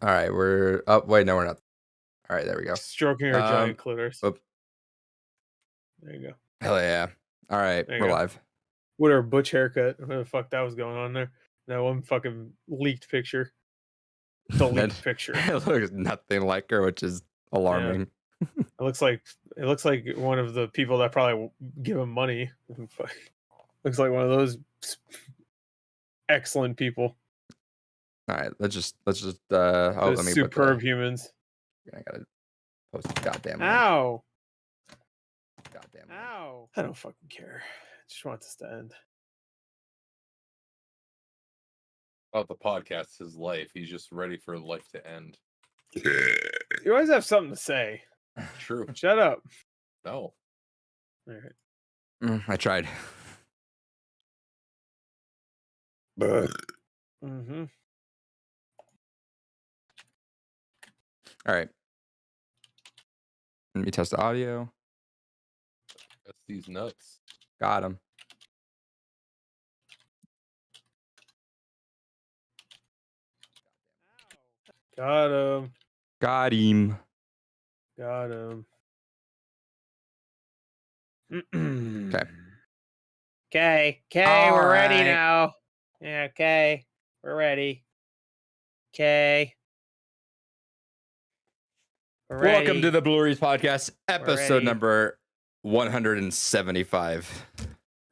All right, we're up. Wait, no, we're not. All right, there we go. Stroking her giant clitoris. Oop, There you go. hell yeah. All right, There you we're go. live. With her butch haircut. What the fuck that was going on there? That one fucking leaked picture. The leaked picture. It looks nothing like her, which is alarming. It looks like one of the people that probably give him money. Looks like one of those excellent people. All right, let's just let me superb humans. I gotta post the goddamn. Ow! Goddamn. Ow! I don't fucking care. I just want this to end. About the podcast, his life. He's just ready for life to end. You always have something to say. True. Shut up. No. All right. I tried. Mm-hmm. All right. Let me test the audio. That's these nuts. Got him. Got him. Got him. Got him. Okay. Okay. Okay, All we're ready right. now. Yeah, okay. We're ready. Okay. Welcome to the Blu-rays podcast, episode ready. number 175.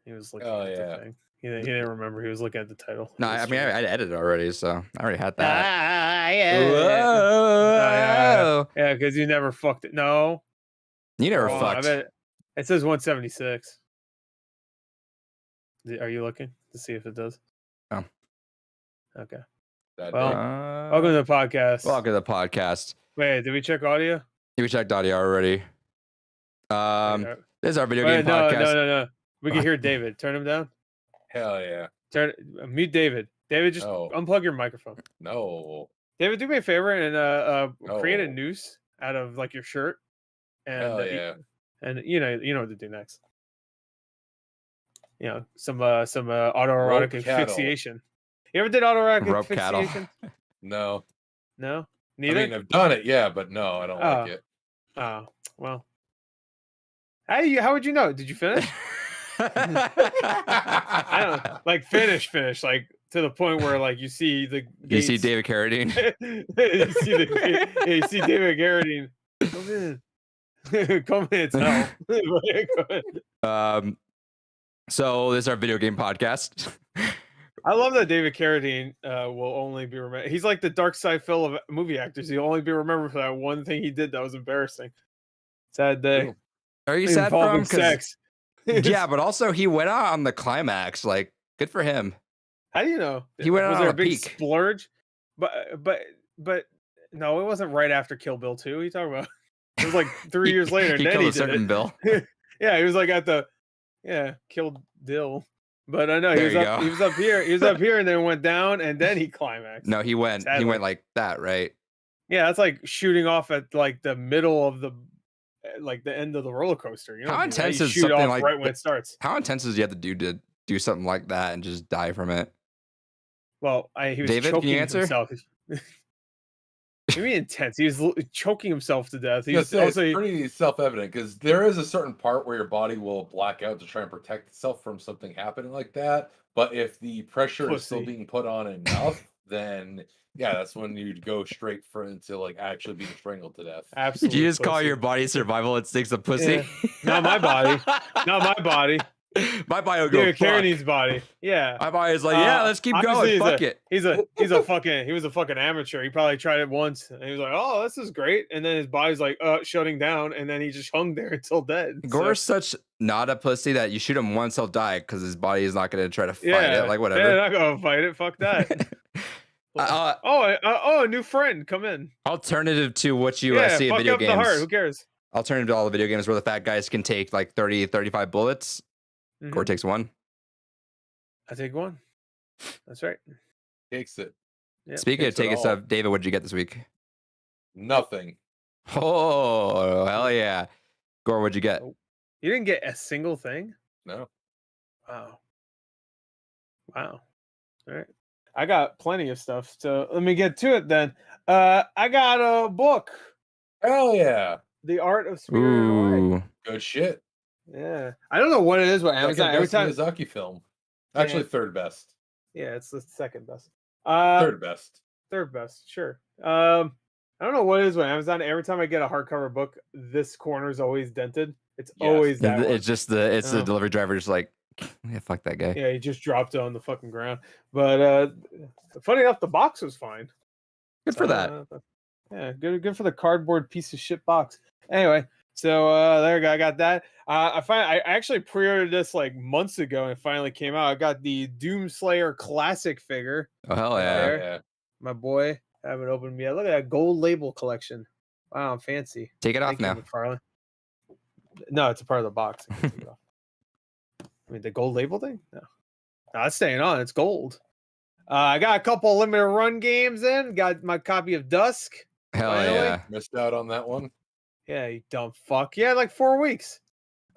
He was looking at the thing. He didn't remember. He was looking at the title. No, I mean, I edited already, so I already had that. Yeah. Whoa. Yeah, because you never fucked it. No. You never Oh, fucked. I bet it says 176. Are you looking to see if it does? Oh. Okay. That Well, day. welcome to the podcast. Welcome to the podcast. Wait, did we check audio? We checked audio already. This is our video game no, podcast. No. We can hear David. Turn him down. Hell yeah. Mute David. David, just No. unplug your microphone. No. David, do me a favor and create a No. noose out of like your shirt. And Hell yeah. and you know what to do next. You know, some autoerotic Rope cattle. asphyxiation. You ever did autoerotic Rope cattle. asphyxiation? No. No? Neither? I mean, I've done it, yeah, but no, I don't like it. Oh, well. How would you know? Did you finish? I don't like finish, like to the point where like you see the gates. You see David Carradine? you see David Carradine. Come in. Come in, it's hell. So this is our video game podcast. I love that David Carradine will only be remembered. He's like the dark side Phil of movie actors. He'll only be remembered for that one thing he did that was embarrassing. Sad day. Are you sad for him? Sex. Yeah, but also he went out on the climax. Like, good for him. How do you know? He went out was on there a a big peak. splurge? But no, it wasn't right after Kill Bill 2. What are you talking about? It was like 3 years later. He then killed he a did certain it. Bill. Yeah, he was like at the killed Dill. But I know There he was up here. He was up here and then went down and then he climaxed. No, he went Sadly. like that, right? Yeah, that's like shooting off at like the middle of the end of the roller coaster. You know, How intense you is shoot something off like right when it starts? How intense does you have to do something like that and just die from it? Well, he was David, choking can you answer? himself. What do you mean intense? He was choking himself to death. It's pretty self-evident because there is a certain part where your body will black out to try and protect itself from something happening like that. But if the pressure is still being put on enough, then yeah, that's when you'd go straight into like actually being strangled to death. Absolutely. Did you just call your body's survival instincts a pussy? Yeah. Not my body. Not my body. My body will go. David Carradine's body. Yeah. My body's like, yeah, let's keep going. Fuck it. He was a fucking amateur. He probably tried it once and he was like, oh, this is great. And then his body's like shutting down, and then he just hung there until dead. Gore's such not a pussy that you shoot him once, he'll die because his body is not going to try to fight it. Like whatever. Yeah, they're not gonna fight it. Fuck that. A new friend, come in. Alternative to what you see in fuck video up games. The heart. Who cares? Alternative to all the video games where the fat guys can take like 30, 35 bullets. Mm-hmm. Gore takes one. I take one. That's right. Takes it. Yep. Speaking of taking stuff, David, what did you get this week? Nothing. Oh, hell yeah. Gore, what'd you get? You didn't get a single thing? No. Wow. All right. I got plenty of stuff. So let me get to it then. I got a book, Hell yeah. The Art of Spirited Away. Ooh. Good shit. Yeah. I don't know what it is with Amazon. Every time Miyazaki film. Actually, Yeah. third best. Yeah, it's the second best. Third best. Third best, sure. I don't know what it is with Amazon. Every time I get a hardcover book, this corner is always dented. It's always that one. It's just the delivery driver just like, yeah, fuck that guy. Yeah, he just dropped it on the fucking ground. But funny enough, the box was fine. Good for that. Yeah, good for the cardboard piece of shit box. Anyway, so there you go. I got that. I actually pre-ordered this like months ago and it finally came out. I got the Doomslayer classic figure. Oh hell yeah. Yeah. My boy, haven't opened yet. Look at that gold label collection. Wow, I'm fancy. Take it off Thank you, now. McFarlane. No, it's a part of the box. I mean, the gold label thing? No, it's staying on. It's gold. I got a couple limited run games in. Got my copy of Dusk. Hell Finally. yeah. Missed out on that one. Yeah, you dumb fuck. Yeah, like 4 weeks.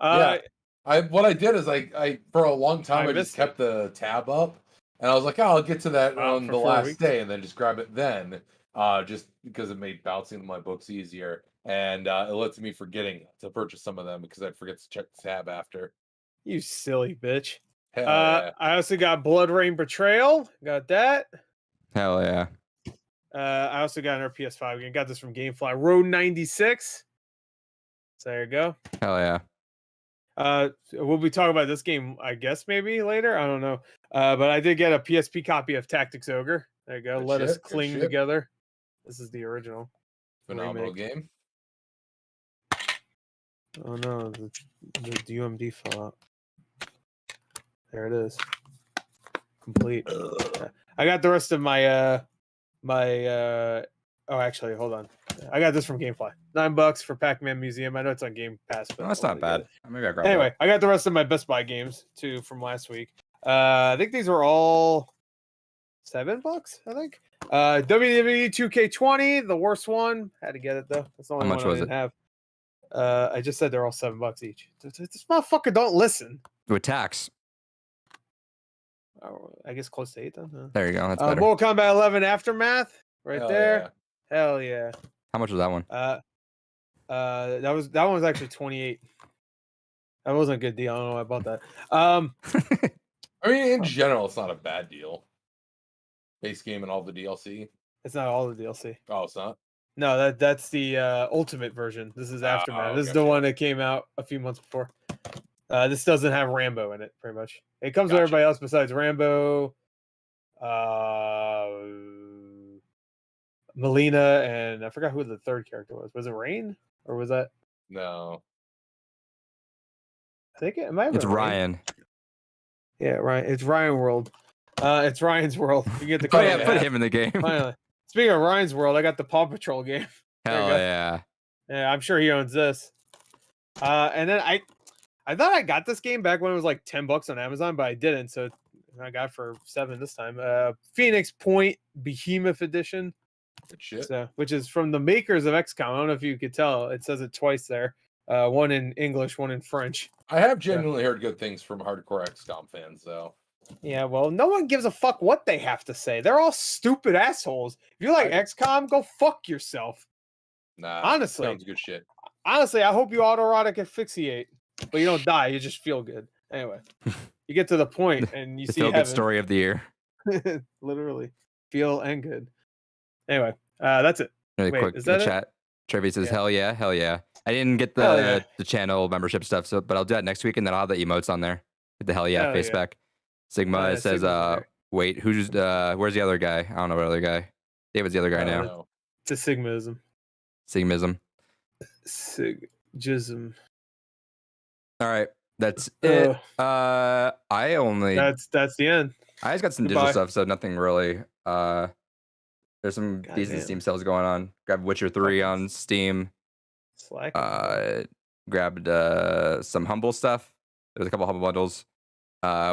Yeah. What I did is I for a long time I just missed kept the tab up, and I was like, oh, I'll get to that on for the 4 last weeks. day, and then just grab it then, just because it made bouncing my books easier, and it lets me forgetting to purchase some of them because I'd forget to check the tab after. You silly bitch. Hell yeah. I also got Blood Rain Betrayal. Got that. Hell yeah. I also got another PS5 game. Got this from GameFly. Road 96. So there you go. Hell yeah. We'll be talking about this game, I guess, maybe later. I don't know. But I did get a PSP copy of Tactics Ogre. There you go. Good Let us shit, good cling shit. together. This is the original. Phenomenal remake. game. Oh no, the UMD fell out. There it is. Complete. I got the rest of my oh actually hold on. I got this from GameFly. $9 for Pac-Man Museum. I know it's on Game Pass, but No, that's I not wanted to bad. get Maybe I grab it. Anyway, I got the rest of my Best Buy games too from last week. I think these were all $7, I think. WWE 2K20, the worst one. Had to get it though. That's the only much one I was didn't it? have. I just said they're all $7 each. This motherfucker don't listen. with tax. Oh, I guess close to 8 then. Huh? There you go. That's better. Mortal Kombat 11 Aftermath, right Hell there. Hell yeah. How much was that one? That one was actually 28. That wasn't a good deal. I don't know why I bought that. I mean, in general, it's not a bad deal. Base game and all the DLC. It's not all the DLC. Oh, it's not. No, that's the ultimate version. This is Aftermath. This is the one that came out a few months before. This doesn't have Rambo in it, pretty much. It comes with everybody else besides Rambo, Melina, and I forgot who the third character was. Was it Rain? Or was that? No. I think it might have It's been Rain. Ryan. Yeah, Ryan. It's Ryan World. It's Ryan's World. You get the Oh yeah, code. put him in the game. Finally. Speaking of Ryan's World, I got the Paw Patrol game. Hell yeah. Yeah, I'm sure he owns this. And then I thought I got this game back when it was like $10 on Amazon, but I didn't. So I got it for $7 this time. Phoenix Point Behemoth Edition. Good shit. So, which is from the makers of XCOM. I don't know if you could tell. It says it twice there. One in English, one in French. I have genuinely heard good things from hardcore XCOM fans, though. Yeah, well, no one gives a fuck what they have to say. They're all stupid assholes. If you like XCOM, go fuck yourself. Nah, honestly, sounds good shit. Honestly, I hope you autoerotic asphyxiate, but you don't die. You just feel good. Anyway, you get to the point and you see feel good story of the year. Literally, feel and good. Anyway, that's it. Really Wait, quick is in that the it? chat. Trevi says, Yeah. "Hell yeah, hell yeah." I didn't get Hell yeah. the channel membership stuff, so but I'll do that next week, and then I'll have the emotes on there. With the hell yeah Hell face yeah. back. Sigma Yeah, says, Sigma's in there. wait, who's where's the other guy? I don't know what other guy. David's the other guy I now. don't know. It's a Sigmaism. Sigmism. Sigism. All right, that's it. Ugh. I only That's the end. I just got some Goodbye. digital stuff, so nothing really. There's some decent Goddamn. Steam sales going on. Grabbed Witcher 3 on Steam. Slack. Grabbed some Humble stuff. There's a couple Humble bundles.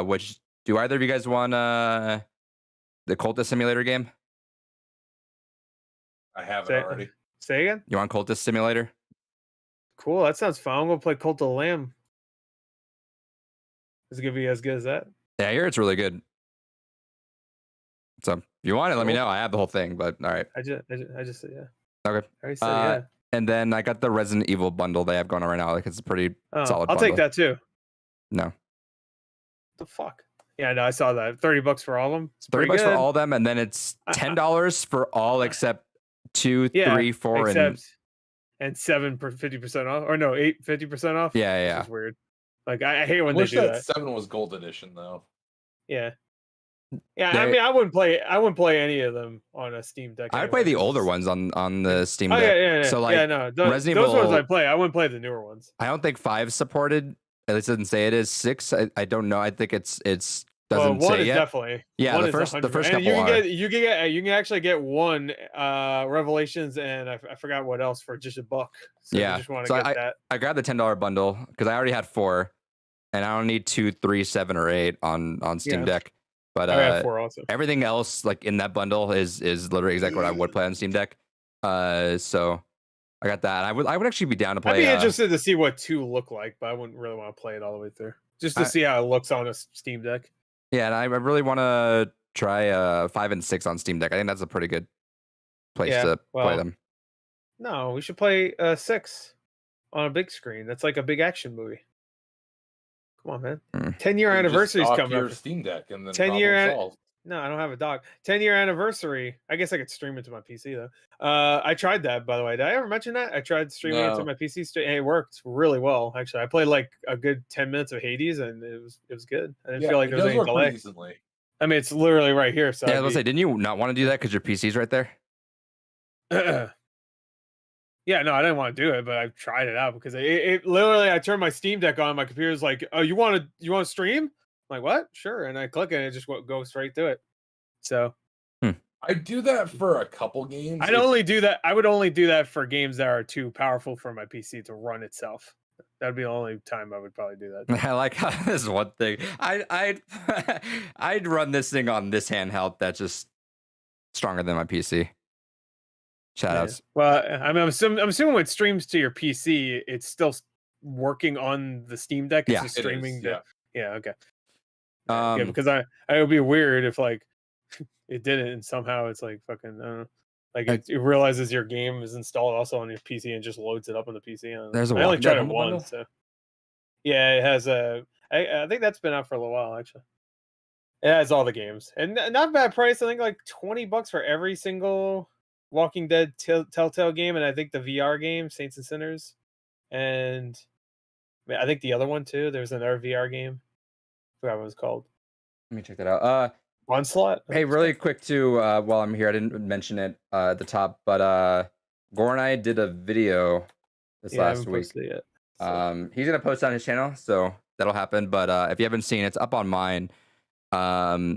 Which do either of you guys want the Cultist Simulator game? I have it Say- already. Say again? You want Cultist Simulator? Cool. That sounds fun. I'm gonna play Cult of the Lamb. Is it gonna be as good as that? Yeah, I hear it's really good. So if you want it, let me Cool. know. I have the whole thing, but all right. I just said yeah. Okay. I already said yeah. And then I got the Resident Evil bundle they have going on right now. Like it's a pretty solid. I'll take that too. No. The fuck? Yeah, no, I saw that. $30 for all of them. It's $30 pretty for good. all of them, and then it's $10 for all except 2, 3, 4, and 7 for 50% off, or no, 8 50% off. Yeah. It's weird. Like I hate when I wish they do that that. 7 was gold edition though. Yeah. I mean, I wouldn't play any of them on a Steam Deck. I would play the older ones on the Steam Deck. Yeah. So like, no, Resident those ones Evil, I play. I wouldn't play the newer ones. I don't think 5 supported. At least it doesn't say it is. 6, I don't know. I think it's doesn't one say is yet. Definitely. Yeah, one the is first 100. couple you can actually get one Revelations and I forgot what else for just $1. So yeah. you just want to get that. I grabbed the $10 bundle because I already had 4, and I don't need 2, 3, 7, or 8 on Steam Deck. But I have 4 also. Everything else like in that bundle is literally exactly what I would play on Steam Deck. So I got that. I would actually be down to play. I'd be interested to see what 2 look like, but I wouldn't really want to play it all the way through. Just to see how it looks on a Steam Deck. Yeah, and I really want to try 5 and 6 on Steam Deck. I think that's a pretty good place to play them. No, we should play 6 on a big screen. That's like a big action movie. Come on, man. 10-year anniversary is coming up. Steam Deck and then 10-year. No, I don't have a dock. 10-year anniversary. I guess I could stream it to my PC though. I tried that, by the way. Did I ever mention that? I tried streaming it to my PC. And it worked really well, actually. I played like a good 10 minutes of Hades, and it was good. I didn't feel like there was any delay. Recently. I mean, it's literally right here. So yeah, I was gonna say, didn't you not want to do that because your PC's right there? Yeah, no, I didn't want to do it, but I tried it out because it literally. I turned my Steam Deck on. My computer's like, "Oh, you want to stream?" I'm like, what? Sure. And I click it, and it just goes straight to it. So I do that for a couple games. I'd only do that. I would only do that for games that are too powerful for my PC to run itself. That'd be the only time I would probably do that. I like how this is one thing. I'd run this thing on this handheld that's just stronger than my PC. Shoutouts. Yeah. Well, I'm assuming when it streams to your PC, it's still working on the Steam Deck. It's just streaming. Okay. Yeah, because it would be weird if like it didn't and somehow it's like fucking I don't know, like it realizes your game is installed also on your PC and just loads it up on the PC. There's I only tried it once. So. Yeah, it has I think that's been out for a little while actually. It has all the games and not bad price. I think like $20 for every single Walking Dead Telltale game, and I think the VR game Saints and Sinners, and I think the other one too. There's another VR game. I forgot what it was called. Let me check that out. Onslaught. Hey, really quick too. While I'm here, I didn't mention it at the top, but Gore and I did a video this last week. Yet, so. He's gonna post on his channel, so that'll happen. But if you haven't seen it, it's up on mine. I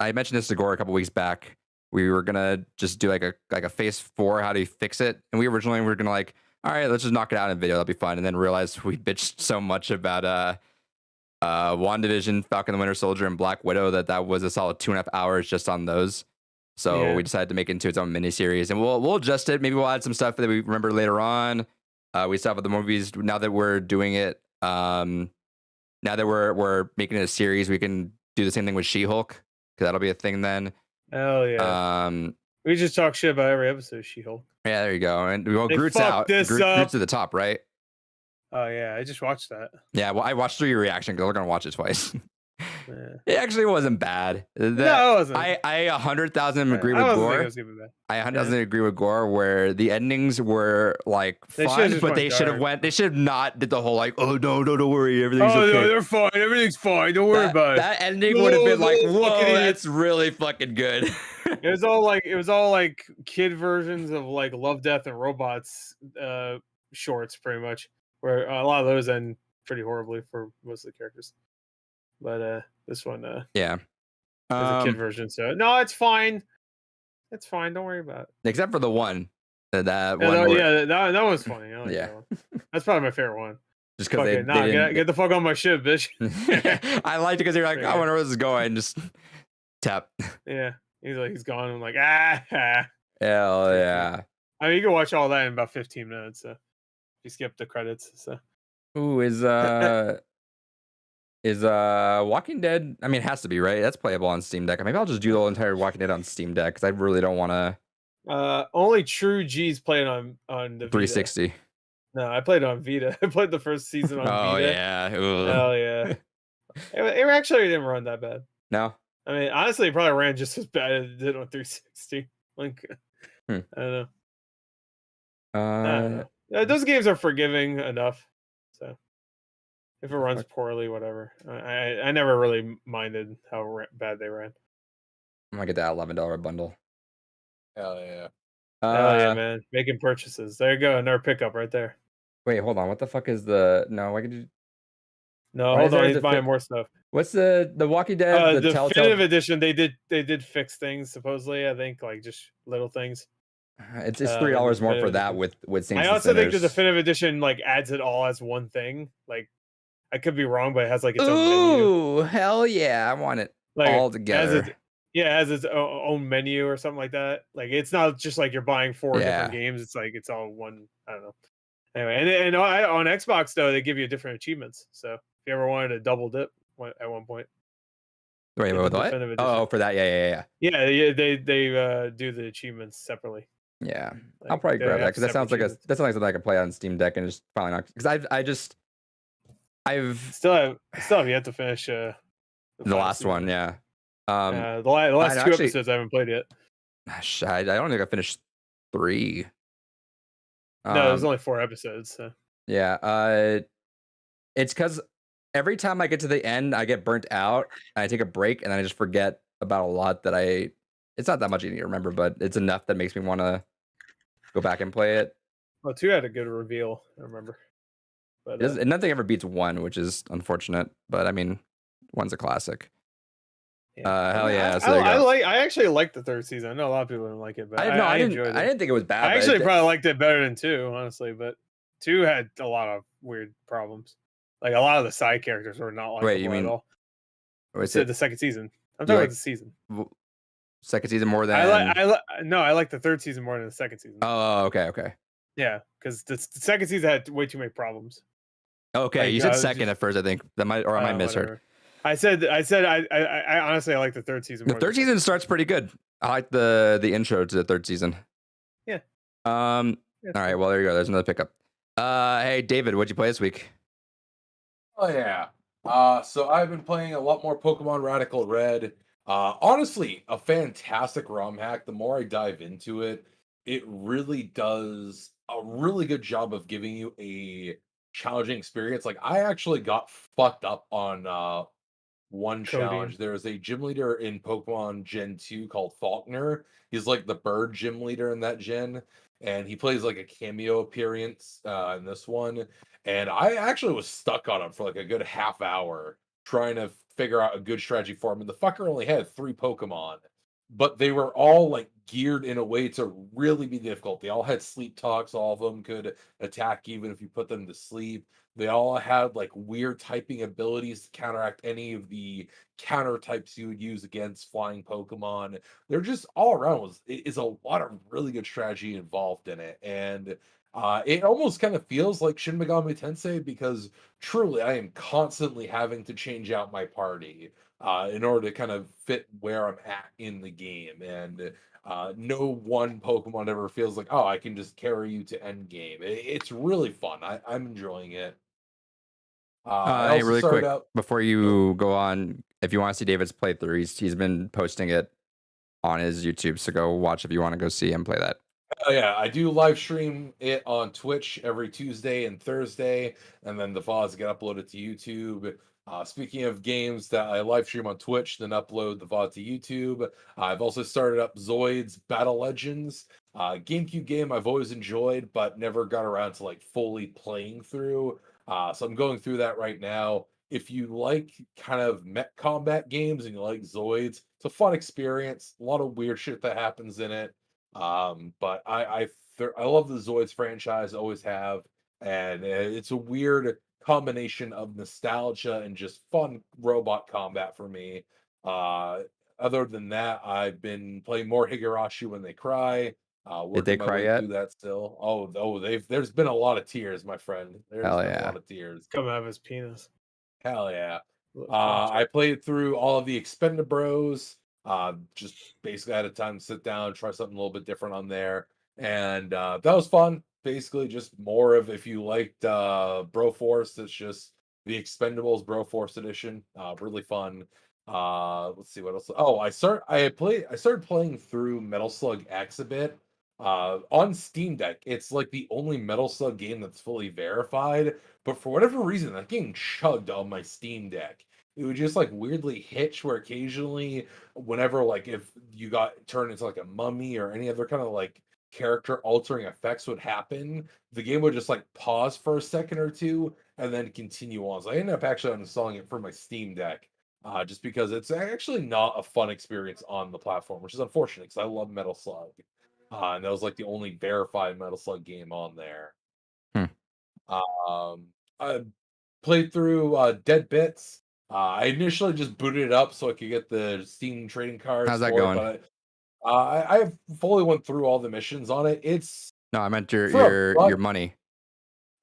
mentioned this to Gore a couple weeks back. We were gonna just do like a phase 4, how do you fix it? And we originally were gonna like, all right, let's just knock it out in a video, that'll be fun. And then realized we bitched so much about WandaVision, Falcon the Winter Soldier, and Black Widow that was a solid 2.5 hours just on those. So we decided to make it into its own miniseries, and we'll adjust it. Maybe we'll add some stuff that we remember later on. We still have the movies now that we're doing it. Now that we're making it a series, we can do the same thing with She-Hulk because that'll be a thing then. Hell yeah. We just talk shit about every episode of She-Hulk. Yeah, there you go. And Groot's out. Groot's at the top, right? Oh yeah, I just watched that. Yeah, well, I watched through your reaction because we're gonna watch it twice. Yeah. It actually wasn't bad. No, it wasn't. I 100,000 agree with Gore. I 100,000 agree with Gore where the endings were like fun, but they should have not did the whole like, oh no, don't worry, everything's okay. No, they're fine, everything's fine, don't worry about it. That ending would have been like, whoa, that's really fucking good. It was all like kid versions of like Love, Death, and Robots shorts, pretty much. Where a lot of those end pretty horribly for most of the characters. But this one is a kid version, so no, it's fine. It's fine. Don't worry about it. Except for the one that that was funny. I like that one. That's probably my favorite one. Just because they get the fuck on my ship, bitch. I liked it because you're like, I wonder where this is going. Just tap. Yeah, he's gone. I'm like, ah. Hell yeah. I mean, you can watch all that in about 15 minutes. So you skip the credits. So. Ooh, is Is Walking Dead? I mean, it has to be, right? That's playable on Steam Deck. Maybe I'll just do the whole entire Walking Dead on Steam Deck because I really don't want to Only true G's played on the Vita. 360. No, I played on Vita. I played the first season on Oh Vita. yeah. Hell yeah. It actually didn't run that bad. No. I mean, honestly, it probably ran just as bad as it did on 360. Like, I don't know. I don't know. Those games are forgiving enough. So if it runs poorly, whatever. I never really minded how bad they ran. I'm gonna get that $11 bundle. Hell yeah. Hell yeah, man. Making purchases. There you go. Another pickup right there. Wait, hold on. What the fuck is the no? I can do. No, Why is hold on. there He's buying more stuff. What's the Walking Dead? The Telltale definitive edition. They did fix things supposedly. I think like just little things. It's $3 more for that with Saints I and also think the Sinners. definitive edition like adds it all as one thing. Like I could be wrong, but it has like its own menu. Ooh, hell yeah! I want it Like, all together. it has its own menu or something like that. Like it's not just like you're buying 4 different games. It's like it's all one. I don't know. Anyway, and on Xbox though, they give you different achievements. So if you ever wanted to double dip at one point. Wait, what? Oh, for that, yeah. Yeah, they do the achievements separately. Yeah, like, I'll probably grab that because that sounds like something I can play on Steam Deck and just finally not because I've still have yet to finish the last one. Yeah, the last 2 episodes I haven't played yet. I don't think I finished 3. No, there's only 4 episodes. So. Yeah, it's because every time I get to the end, I get burnt out. And I take a break and then I just forget about a lot that it's not that much you need to remember, but it's enough that makes me want to go back and play it. Well, 2 had a good reveal, I remember. But nothing ever beats 1, which is unfortunate. But I mean, 1's a classic. Yeah. Hell yeah! I actually like the 3rd season. I know a lot of people didn't like it, but I enjoyed it. I didn't think it was bad. I actually probably liked it better than 2, honestly. But 2 had a lot of weird problems. Like a lot of the side characters were not likable at all. Wait, the second season. I'm talking about the season. Second season more than I like the 3rd season more than the second season. Oh, okay. Yeah, because the second season had way too many problems. Okay, like, you said second at first. I think I might misheard. I said I honestly I like the 3rd season more. The 3rd season starts pretty good. I like the intro to the 3rd season. Yeah. All right. Well, there you go. There's another pickup. Hey, David, what'd you play this week? Oh yeah. So I've been playing a lot more Pokemon Radical Red. Honestly, a fantastic ROM hack. The more I dive into it, it really does a really good job of giving you a challenging experience. Like I actually got fucked up on one challenge. There was a gym leader in Pokemon Gen 2 called Faulkner. He's like the bird gym leader in that gen, and he plays like a cameo appearance in this one. And I actually was stuck on him for like a good half hour trying to figure out a good strategy for him. And the fucker only had 3 Pokemon, but they were all like geared in a way to really be difficult. They all had sleep talks. All of them could attack even if you put them to sleep. They all had like weird typing abilities to counteract any of the counter types you would use against flying Pokemon. They're just all around is a lot of really good strategy involved in it. And it almost kind of feels like Shin Megami Tensei because truly I am constantly having to change out my party in order to kind of fit where I'm at in the game. And no one Pokemon ever feels like, oh, I can just carry you to end game. It's really fun. I'm enjoying it. Hey, really quick, before you go on, if you want to see David's playthrough, he's been posting it on his YouTube, so go watch if you want to go see him play that. Oh yeah, I do live stream it on Twitch every Tuesday and Thursday, and then the VODs get uploaded to YouTube. Speaking of games that I live stream on Twitch, then upload the VOD to YouTube. I've also started up Zoid's Battle Legends, GameCube game I've always enjoyed, but never got around to like fully playing through. So I'm going through that right now. If you like kind of mech combat games and you like Zoids, it's a fun experience. A lot of weird shit that happens in it. But I love the Zoids franchise, always have, and it's a weird combination of nostalgia and just fun robot combat for me. Other than that, I've been playing more Higurashi When They Cry. Did they cry yet? Do that still? Oh, there's been a lot of tears, my friend. There's been a lot of tears coming out of his penis. Hell yeah. I played through all of the Expendables. Just basically had a time to sit down, try something a little bit different on there, and that was fun. Basically, just more of if you liked Broforce, it's just the Expendables Broforce edition. Really fun. Let's see what else. Oh, I started playing through Metal Slug X a bit. On Steam Deck, it's like the only Metal Slug game that's fully verified. But for whatever reason, that game chugged on my Steam Deck. It would just like weirdly hitch where occasionally, whenever like if you got turned into like a mummy or any other kind of like character altering effects would happen, the game would just like pause for a second or two and then continue on. So I ended up actually uninstalling it for my Steam Deck. Just because it's actually not a fun experience on the platform, which is unfortunate because I love Metal Slug. And that was like the only verified Metal Slug game on there. I played through Dead Bits. I initially just booted it up so I could get the Steam trading cards. How's that going? But I fully went through all the missions on it. No, I meant your money.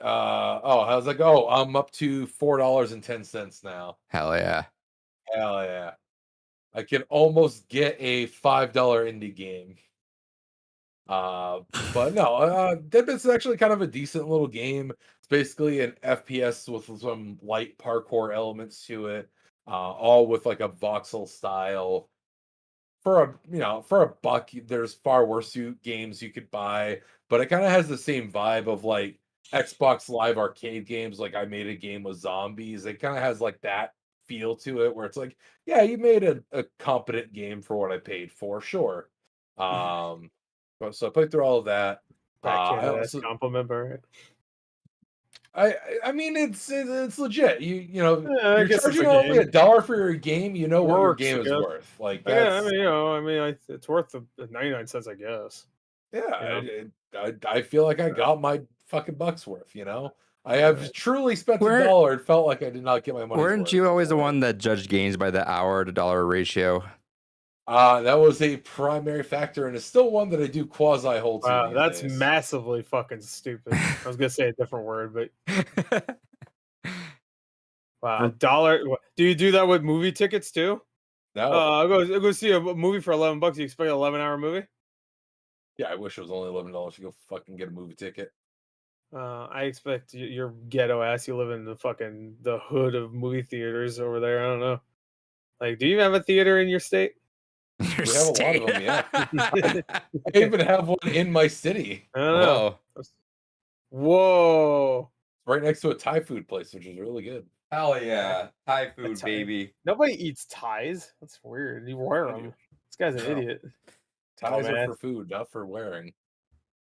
How's that go? I'm up to $4.10 now. Hell yeah. Hell yeah. I can almost get a $5 indie game. But no, Dead Bits is actually kind of a decent little game. It's basically an FPS with some light parkour elements to it, all with like a voxel style. For a buck, there's far worse games you could buy, but it kind of has the same vibe of like Xbox Live Arcade games. Like I made a game with zombies. It kind of has like that feel to it, where it's like, yeah, you made a competent game for what I paid for, sure. So I played through all of that. That's compliment, right? I mean it's legit. Yeah, you're charging only $1 for your game. You know what your game is worth. Like that's, it's worth the 99 cents, I guess. Yeah, I feel like I got my fucking bucks worth. I have truly spent $1 and felt like I did not get my money. Weren't you always the one that judged games by the hour to dollar ratio? That was a primary factor, and it's still one that I do quasi hold to. Wow, that's massively fucking stupid. I was gonna say a different word, but wow, $1. Do you do that with movie tickets too? No. I'll go see a movie for $11. You expect an 11-hour movie? Yeah, I wish it was only $11 to go fucking get a movie ticket. I expect your ghetto ass. You live in the hood of movie theaters over there. I don't know. Like, do you have a theater in your state? We have a lot of them, yeah. I even have one in my city. I don't know. Whoa. Right next to a Thai food place, which is really good. Hell yeah. Thai food, baby. Nobody eats Thais. That's weird. You wear them. This guy's an idiot. Thais are for food, not for wearing.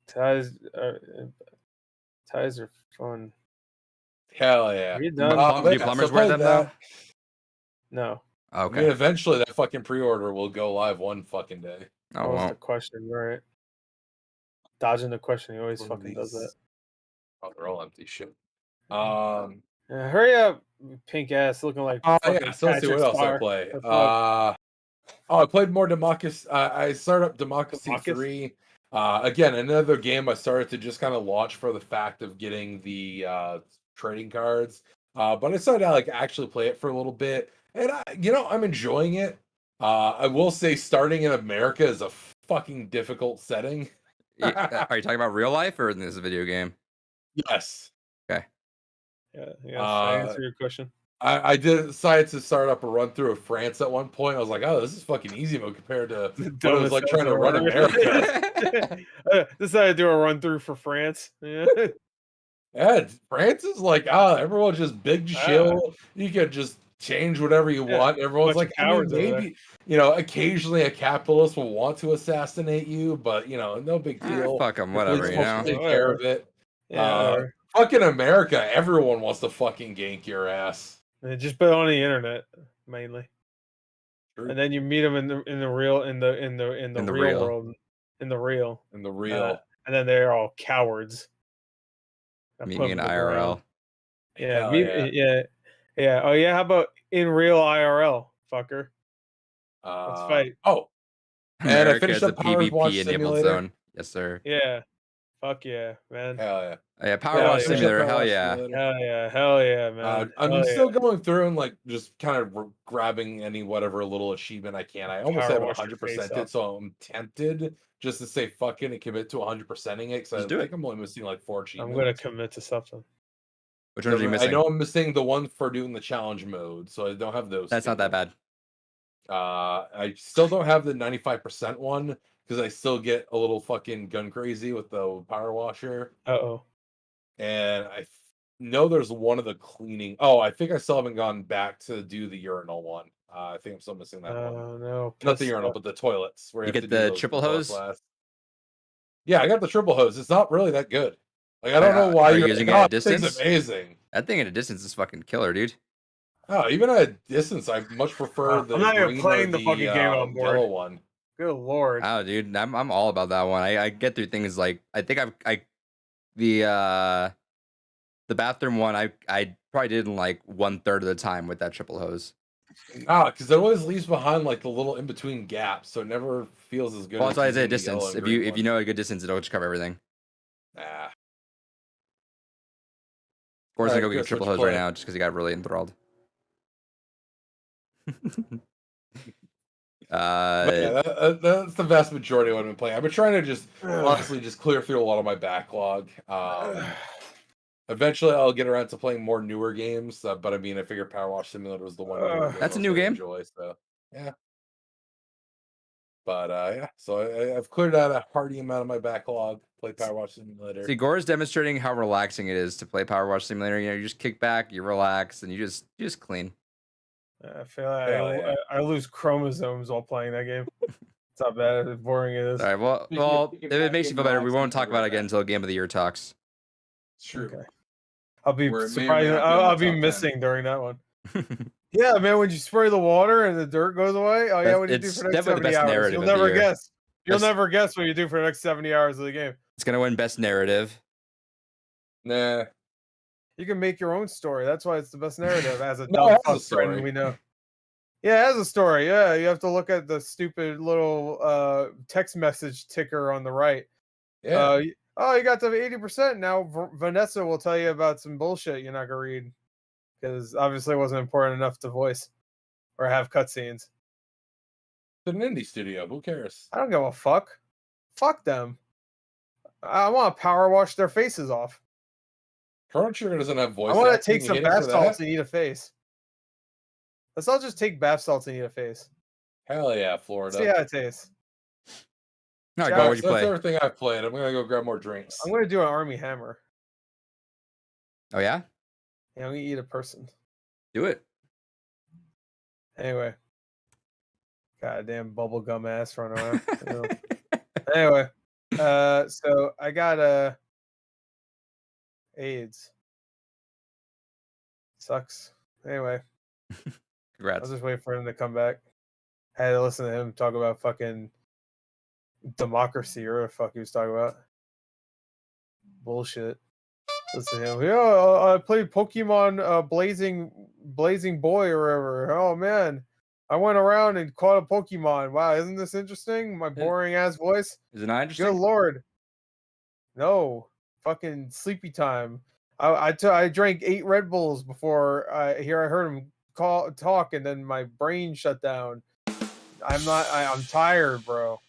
Thais are fun. Hell yeah. Do you plumbers wear them though? No. Okay. I mean, eventually that fucking pre-order will go live one fucking day. Oh, what's the question, right? Dodging the question, he always fucking does that. Oh, they're all empty shit. Hurry up, pink ass, looking like. So let's see what else I play. I played more Democracy. I started up Democracy 3. Again, another game I started to just kind of launch for the fact of getting the trading cards. But I started to like actually play it for a little bit, and I'm enjoying it. I will say, starting in America is a fucking difficult setting. Are you talking about real life or in this video game? Yes. Okay. Yeah. I answer your question. I decided to start up a run through of France at one point. I was like, oh, this is fucking easy mode compared to what it was like trying to run America. Decided to do a run through for France. Yeah, France is like, everyone's just big chill. You can just change whatever you want. Everyone's like, maybe, occasionally a capitalist will want to assassinate you, but no big deal. Fuck them, whatever, Take care of it. Fucking America, everyone wants to fucking gank your ass. And just put it on the internet mainly, True. And then you meet them in the real world, and then they're all cowards. Meeting in IRL. Yeah, yeah. Oh yeah, how about in real IRL, fucker? Let's fight. Oh, America and I finished up the PvP enabled zone. Yes, sir. Yeah. Fuck yeah, man. Hell yeah. Yeah, Power Hell Wash yeah. Simulator. Power Hell Wash yeah. Simulator. Hell yeah, hell yeah, man. I'm Hell still yeah. going through and like just kind of grabbing any whatever little achievement I can. I almost Power haven't wash your face 100%ed, so I'm tempted just to say fuck it and commit to 100%ing it because I Just do think it. I'm only missing like 4 I'm gonna achievements. commit to something. Which ones are you I missing? know I'm missing the one for doing the challenge mode, so I don't have those. That's not that bad. I still don't have the 95% one because I still get a little fucking gun crazy with the power washer. Uh-oh. And I know there's one of the cleaning. Oh, I think I still haven't gone back to do the urinal one. I think I'm still missing that one. Oh no. Not the urinal, but the toilets. Where You have to get do the those triple toilets hose? last. Yeah, I got the triple hose. It's not really that good. Like I don't know why Are you you're using like, it at "Oh, a this thing's distance? amazing." That thing at a distance is fucking killer, dude. Oh, even at a distance, I much prefer the I'm not even green playing or the fucking game on board. yellow one. Good lord. Oh, dude, I'm all about that one. I get through things like I think the bathroom one I probably did in like 1/3 of the time with that triple hose. Because it always leaves behind like the little in between gaps, so it never feels as good. Well, that's why I say using the yellow distance. and If you green one. know a good distance, it'll just cover everything. Ah. Gore's All gonna right, go get Chris, triple what hose you right playing? now just because he got really enthralled. But yeah, that's the vast majority of what I've been playing. I've been trying to just honestly just clear through a lot of my backlog. Eventually, I'll get around to playing more newer games, but I mean, I figure Power Wash Simulator was the one. That's a I was new gonna game. Enjoy, so yeah. But yeah, so I've cleared out a hearty amount of my backlog. Play Power Wash Simulator. See, Gore is demonstrating how relaxing it is to play Power Wash Simulator. You know, you just kick back, you relax, and you just clean. I feel like I lose chromosomes while playing that game. It's not bad as boring it is. All right, well, if it makes you feel better, we won't talk about it again until Game of the Year talks. It's true. Okay. I'll be Where it may or may surprised. not be on my I'll be top 10. missing during that one. Yeah, man, when you spray the water and the dirt goes away, oh yeah, what do you do It's for the next definitely the 70 best hours? narrative You'll of the never year. guess. You'll Best- never guess what you do for the next 70 hours of the game. It's gonna win best narrative. Nah. You can make your own story. That's why it's the best narrative as a No, it dumb has a fuck friend story. we know. Yeah, it has a story. Yeah, you have to look at the stupid little text message ticker on the right. Yeah. Oh, you got to 80%. Now Vanessa will tell you about some bullshit you're not gonna read because obviously it wasn't important enough to voice or have cutscenes. It's an indie studio. Who cares? I don't give a fuck. Fuck them. I want to power wash their faces off. Chrono Trigger doesn't have voice. I want to acting. take You some hate it bath for salts that? and eat a face. Let's all just take bath salts and eat a face. Hell yeah, Florida. See how it tastes. All right, Yeah, Gore, what'd you That's play? everything I've played. I'm gonna go grab more drinks. I'm gonna do an army hammer. Oh yeah, Yeah, I'm gonna eat a person. do it. Anyway. Goddamn bubblegum ass running around. You know. Anyway. So I got AIDS. Sucks. Anyway. I Congrats. was just waiting for him to come back. I had to listen to him talk about fucking democracy or what the fuck he was talking about. Bullshit. Listen to him. Yeah, I played Pokemon Blazing Boy or whatever. Oh man. I went around and caught a Pokemon. Wow, isn't this interesting? My boring ass voice. Is it not interesting? Good lord. No. Fucking sleepy time. I drank 8 Red Bulls before I heard him talk and then my brain shut down. I'm tired, bro.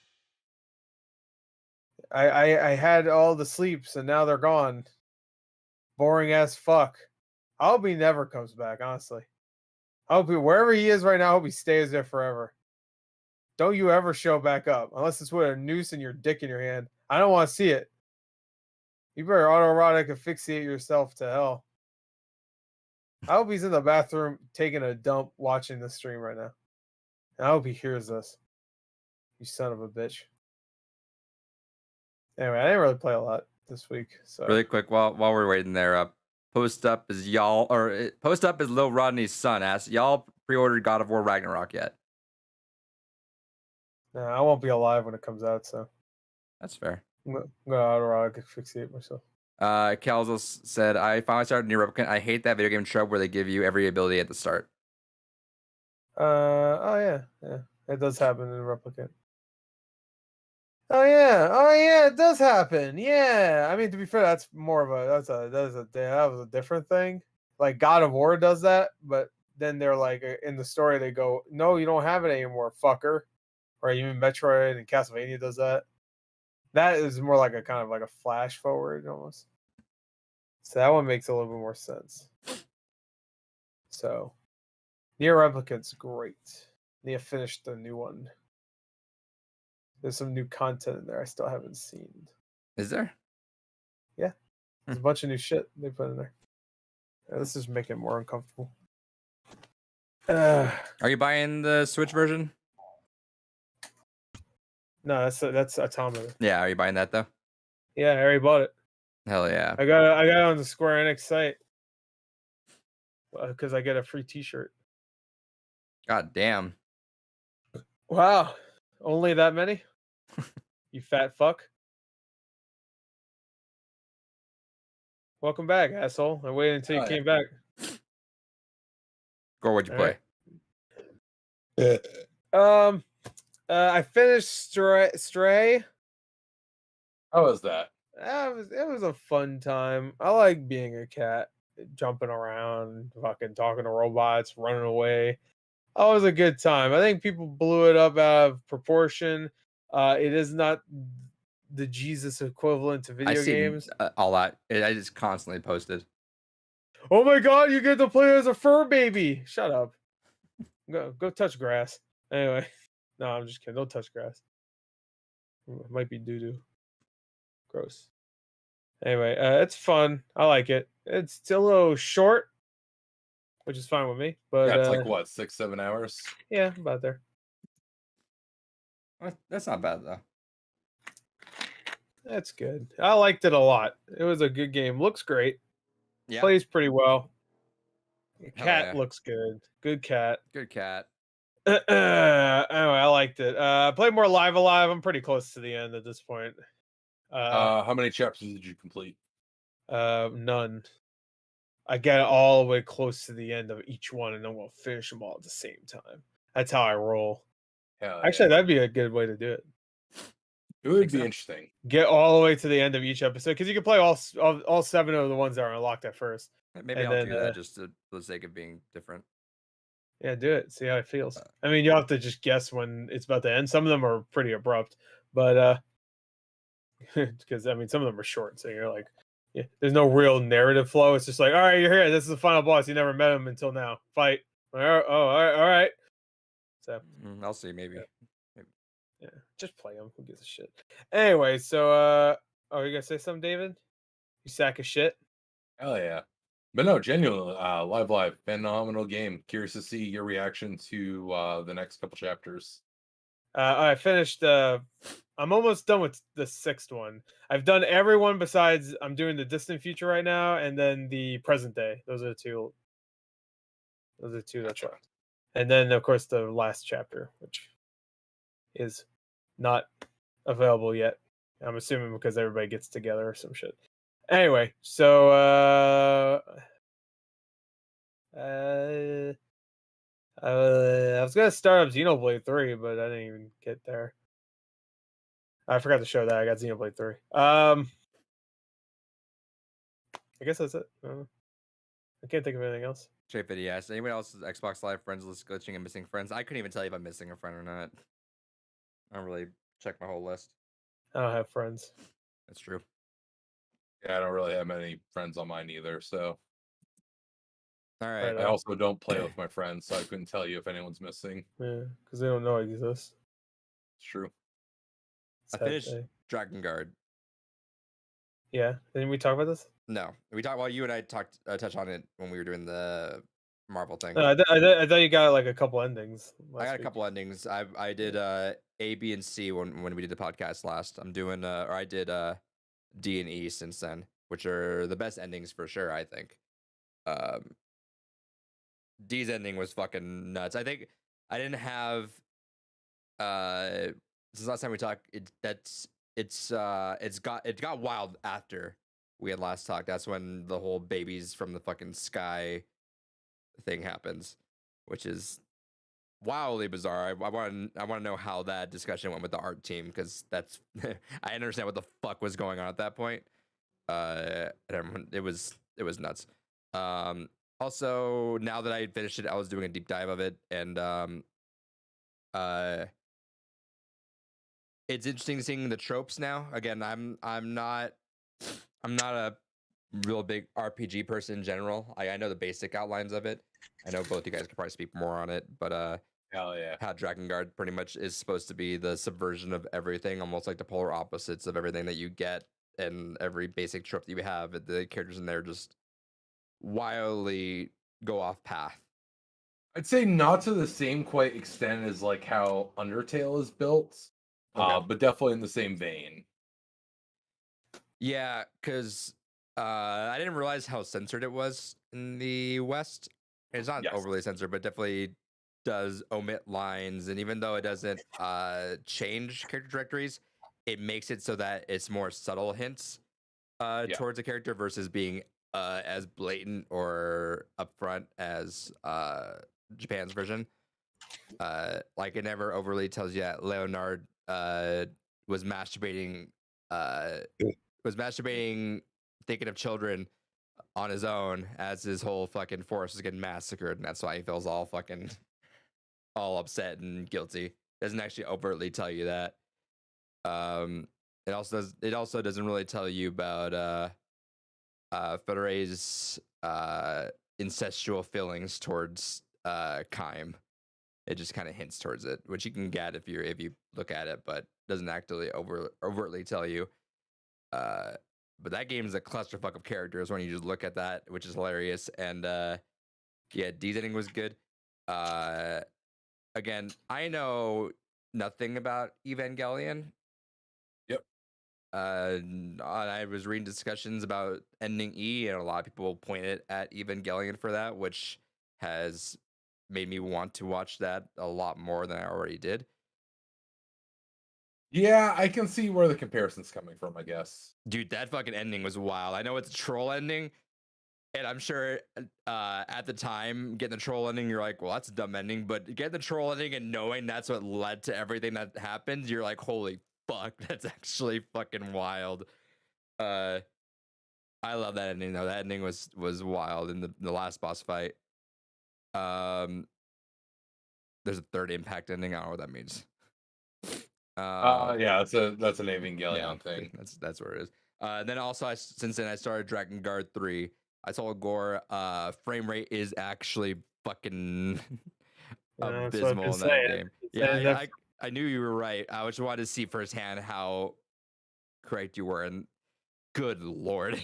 I had all the sleeps and now they're gone. Boring as fuck. I hope he never comes back, honestly. I hope wherever he is right now, I hope he stays there forever. Don't you ever show back up unless it's with a noose and your dick in your hand. I don't want to see it. You better autoerotic asphyxiate yourself to hell. I hope he's in the bathroom taking a dump watching the stream right now. And I hope he hears this. You son of a bitch. Anyway, I didn't really play a lot this week. So Really quick, while we're waiting there, Post Up is Lil Rodney's son. Asks, y'all pre-ordered God of War Ragnarok yet? no, I won't be alive when it comes out, so That's fair. I'm gonna autoerotic asphyxiate myself. Calzo said, I finally started New Replicant. I hate that video game trope where they give you every ability at the start. Oh yeah, it does happen in Replicant. Oh yeah, it does happen. Yeah, I mean to be fair, that's more of a that was a different thing. Like God of War does that, but then they're like in the story they go, no, you don't have it anymore, fucker. Or even Metroid and Castlevania does that. That is more like a kind of like a flash forward almost. So that one makes a little bit more sense. So Nier Replicant's great. Need to finish the new one. There's some new content in there I still haven't seen. Is there? Yeah. There's a bunch of new shit they put in there. Yeah, this is making it more uncomfortable. Are you buying the Switch version? No, that's Automata. Yeah, are you buying that though? Yeah, I already bought it. Hell yeah. I got it on the Square Enix site because I get a free T-shirt. God damn. Wow, only that many? You fat fuck. Welcome back, asshole. I waited until you came back. Gore, what'd you play? Right. I finished Stray. How was that? It was a fun time. I like being a cat, jumping around, fucking talking to robots, running away. Oh, it was a good time. I think people blew it up out of proportion. It is not the Jesus equivalent to video games. All that. I just constantly posted. Oh my god, you get to play as a fur baby. Shut up. Go touch grass. Anyway, no, I'm just kidding. Don't touch grass. It might be doo doo. Gross. Anyway, it's fun. I like it. It's still a little short, which is fine with me. But Yeah, it's like what, 6-7 hours? Yeah, about there. That's not bad though. That's good. I liked it a lot. It was a good game. Looks great. Yeah. Plays pretty well. Cat yeah. looks good. Good cat. Good cat. Anyway, I liked it. I played more Live Alive. I'm pretty close to the end at this point. How many chapters did you complete? None. I get all the way close to the end of each one, and then we'll finish them all at the same time. That's how I roll. Actually, that'd be a good way to do it. It would be interesting. Get all the way to the end of each episode because you can play all 7 of the ones that are unlocked at first. Maybe I'll do that just for the sake of being different. Yeah, do it. See how it feels. I mean, you have to just guess when it's about to end. Some of them are pretty abrupt, but because I mean, some of them are short, so you're like, yeah, there's no real narrative flow. It's just like, all right, you're here. This is the final boss. You never met him until now. Fight. All right. So I'll see. Maybe. Yeah, just play him. Who gives a shit? Anyway, so oh, you gonna say something, David? You sack of shit. Hell yeah. But no, genuinely, Live, phenomenal game. Curious to see your reaction to the next couple chapters. I finished. I'm almost done with the 6th one. I've done everyone besides I'm doing the distant future right now, and then the present day. Those are the two. Those are the two that's left. And then of course the last chapter, which is not available yet. I'm assuming because everybody gets together or some shit. Anyway, so I was gonna start up Xenoblade 3, but I didn't even get there. I forgot to show that I got Xenoblade 3. I guess that's it. I can't think of anything else. Shape it, yes. Anyone else's Xbox Live friends list glitching and missing friends? I couldn't even tell you if I'm missing a friend or not. I don't really check my whole list. I don't have friends. That's true. Yeah, I don't really have many friends on mine either, so. All right. I also don't play with my friends, so I couldn't tell you if anyone's missing. Yeah, because they don't know I exist. It's true. I finished Dragon Guard. Yeah, didn't we talk about this? No, we talked. Well, you and I talked touched on it when we were doing the Marvel thing. I thought you got like a couple endings. I got a couple endings. I did A, B, and C when we did the podcast last. I'm doing or I did D and E since then, which are the best endings for sure. I think. D's ending was fucking nuts. I think I didn't have since last time we talked. It got wild after we had last talked. That's when the whole babies from the fucking sky thing happens, which is wildly bizarre. I want to know how that discussion went with the art team, because that's I understand what the fuck was going on at that point. It was nuts. Also, now that I finished it, I was doing a deep dive of it, and it's interesting seeing the tropes now. Again, I'm not a real big RPG person in general. I know the basic outlines of it. I know both you guys could probably speak more on it, but hell yeah, how Drakengard pretty much is supposed to be the subversion of everything, almost like the polar opposites of everything that you get, and every basic trope that you have. The characters in there just wildly go off path. I'd say not to the same quite extent as like how Undertale is built, but definitely in the same vein. Yeah, because I didn't realize how censored it was in the West. It's not overly censored, but definitely does omit lines. And even though it doesn't change character directories, it makes it so that it's more subtle hints towards a character versus being as blatant or upfront as Japan's version. Like it never overly tells you that Leonard was masturbating thinking of children on his own as his whole fucking forest is getting massacred, and that's why he feels all fucking all upset and guilty. Doesn't actually overtly tell you that. It also doesn't really tell you about Federe's incestual feelings towards Kaim. It just kind of hints towards it, which you can get if you look at it, but doesn't actually overtly tell you. But that game is a clusterfuck of characters when you just look at that, which is hilarious. And yeah, D's ending was good. Again, I know nothing about Evangelion. Yep. I was reading discussions about ending E, and a lot of people point it at Evangelion for that, which has made me want to watch that a lot more than I already did. Yeah, I can see where the comparison's coming from, I guess. Dude, that fucking ending was wild. I know it's a troll ending, and I'm sure at the time, getting the troll ending, you're like, well, that's a dumb ending. But getting the troll ending and knowing that's what led to everything that happened, you're like, holy fuck, that's actually fucking wild. I love that ending, though. That ending was wild in the last boss fight. There's a third impact ending. I don't know what that means. Yeah, that's an Evangelion thing. That's where it is. Then also, since then I started Drakengard 3. I told Gore, frame rate is actually fucking abysmal in that game. Yeah, I knew you were right. I just wanted to see firsthand how correct you were, and good lord.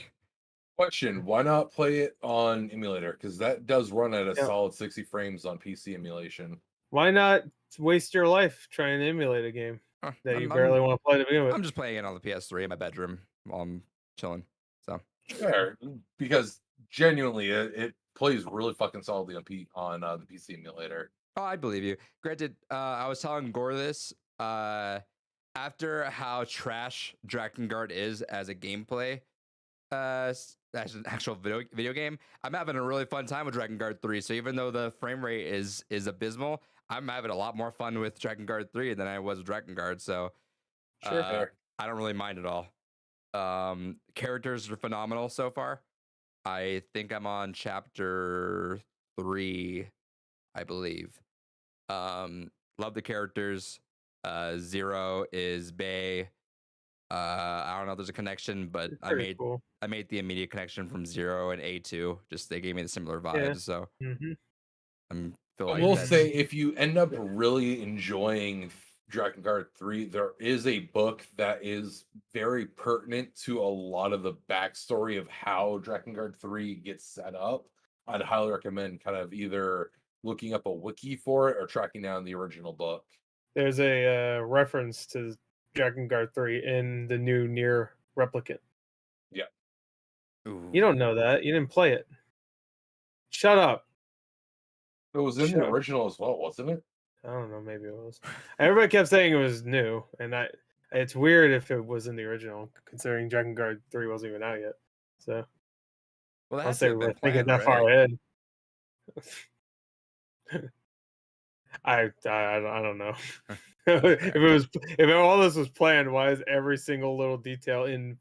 Question: why not play it on emulator? Because that does run at a solid 60 frames on PC emulation. Why not waste your life trying to emulate a game that you barely want to play to begin with? I'm just playing it on the PS3 in my bedroom while I'm chilling. So sure, because genuinely, it plays really fucking solidly on the PC emulator. Oh, I believe you. Granted, I was telling Gore this after how trash Drakengard is as a gameplay, as an actual video game. I'm having a really fun time with Drakengard 3. So even though the frame rate is abysmal, I'm having a lot more fun with Drakengard 3 than I was with Drakengard. So I don't really mind at all. Characters are phenomenal so far. I think I'm on chapter 3, I believe. Love the characters. Zero is Bay. I don't know if there's a connection, but I made the immediate connection from Zero and A2. Just they gave me the similar vibes. Yeah. So I will say, if you end up really enjoying Drakengard 3, there is a book that is very pertinent to a lot of the backstory of how Drakengard 3 gets set up. I'd highly recommend kind of either looking up a wiki for it or tracking down the original book. There's a reference to Drakengard 3 in the new Nier Replicant. Yeah. Ooh. You don't know that. You didn't play it. Shut up. It was in the original as well, wasn't it? I don't know. Maybe it was. Everybody kept saying it was new, and it's weird if it was in the original, considering Drakengard 3 wasn't even out yet. So, well, I'll say we're thinking that far ahead. I don't know. if all this was planned, why is every single little detail in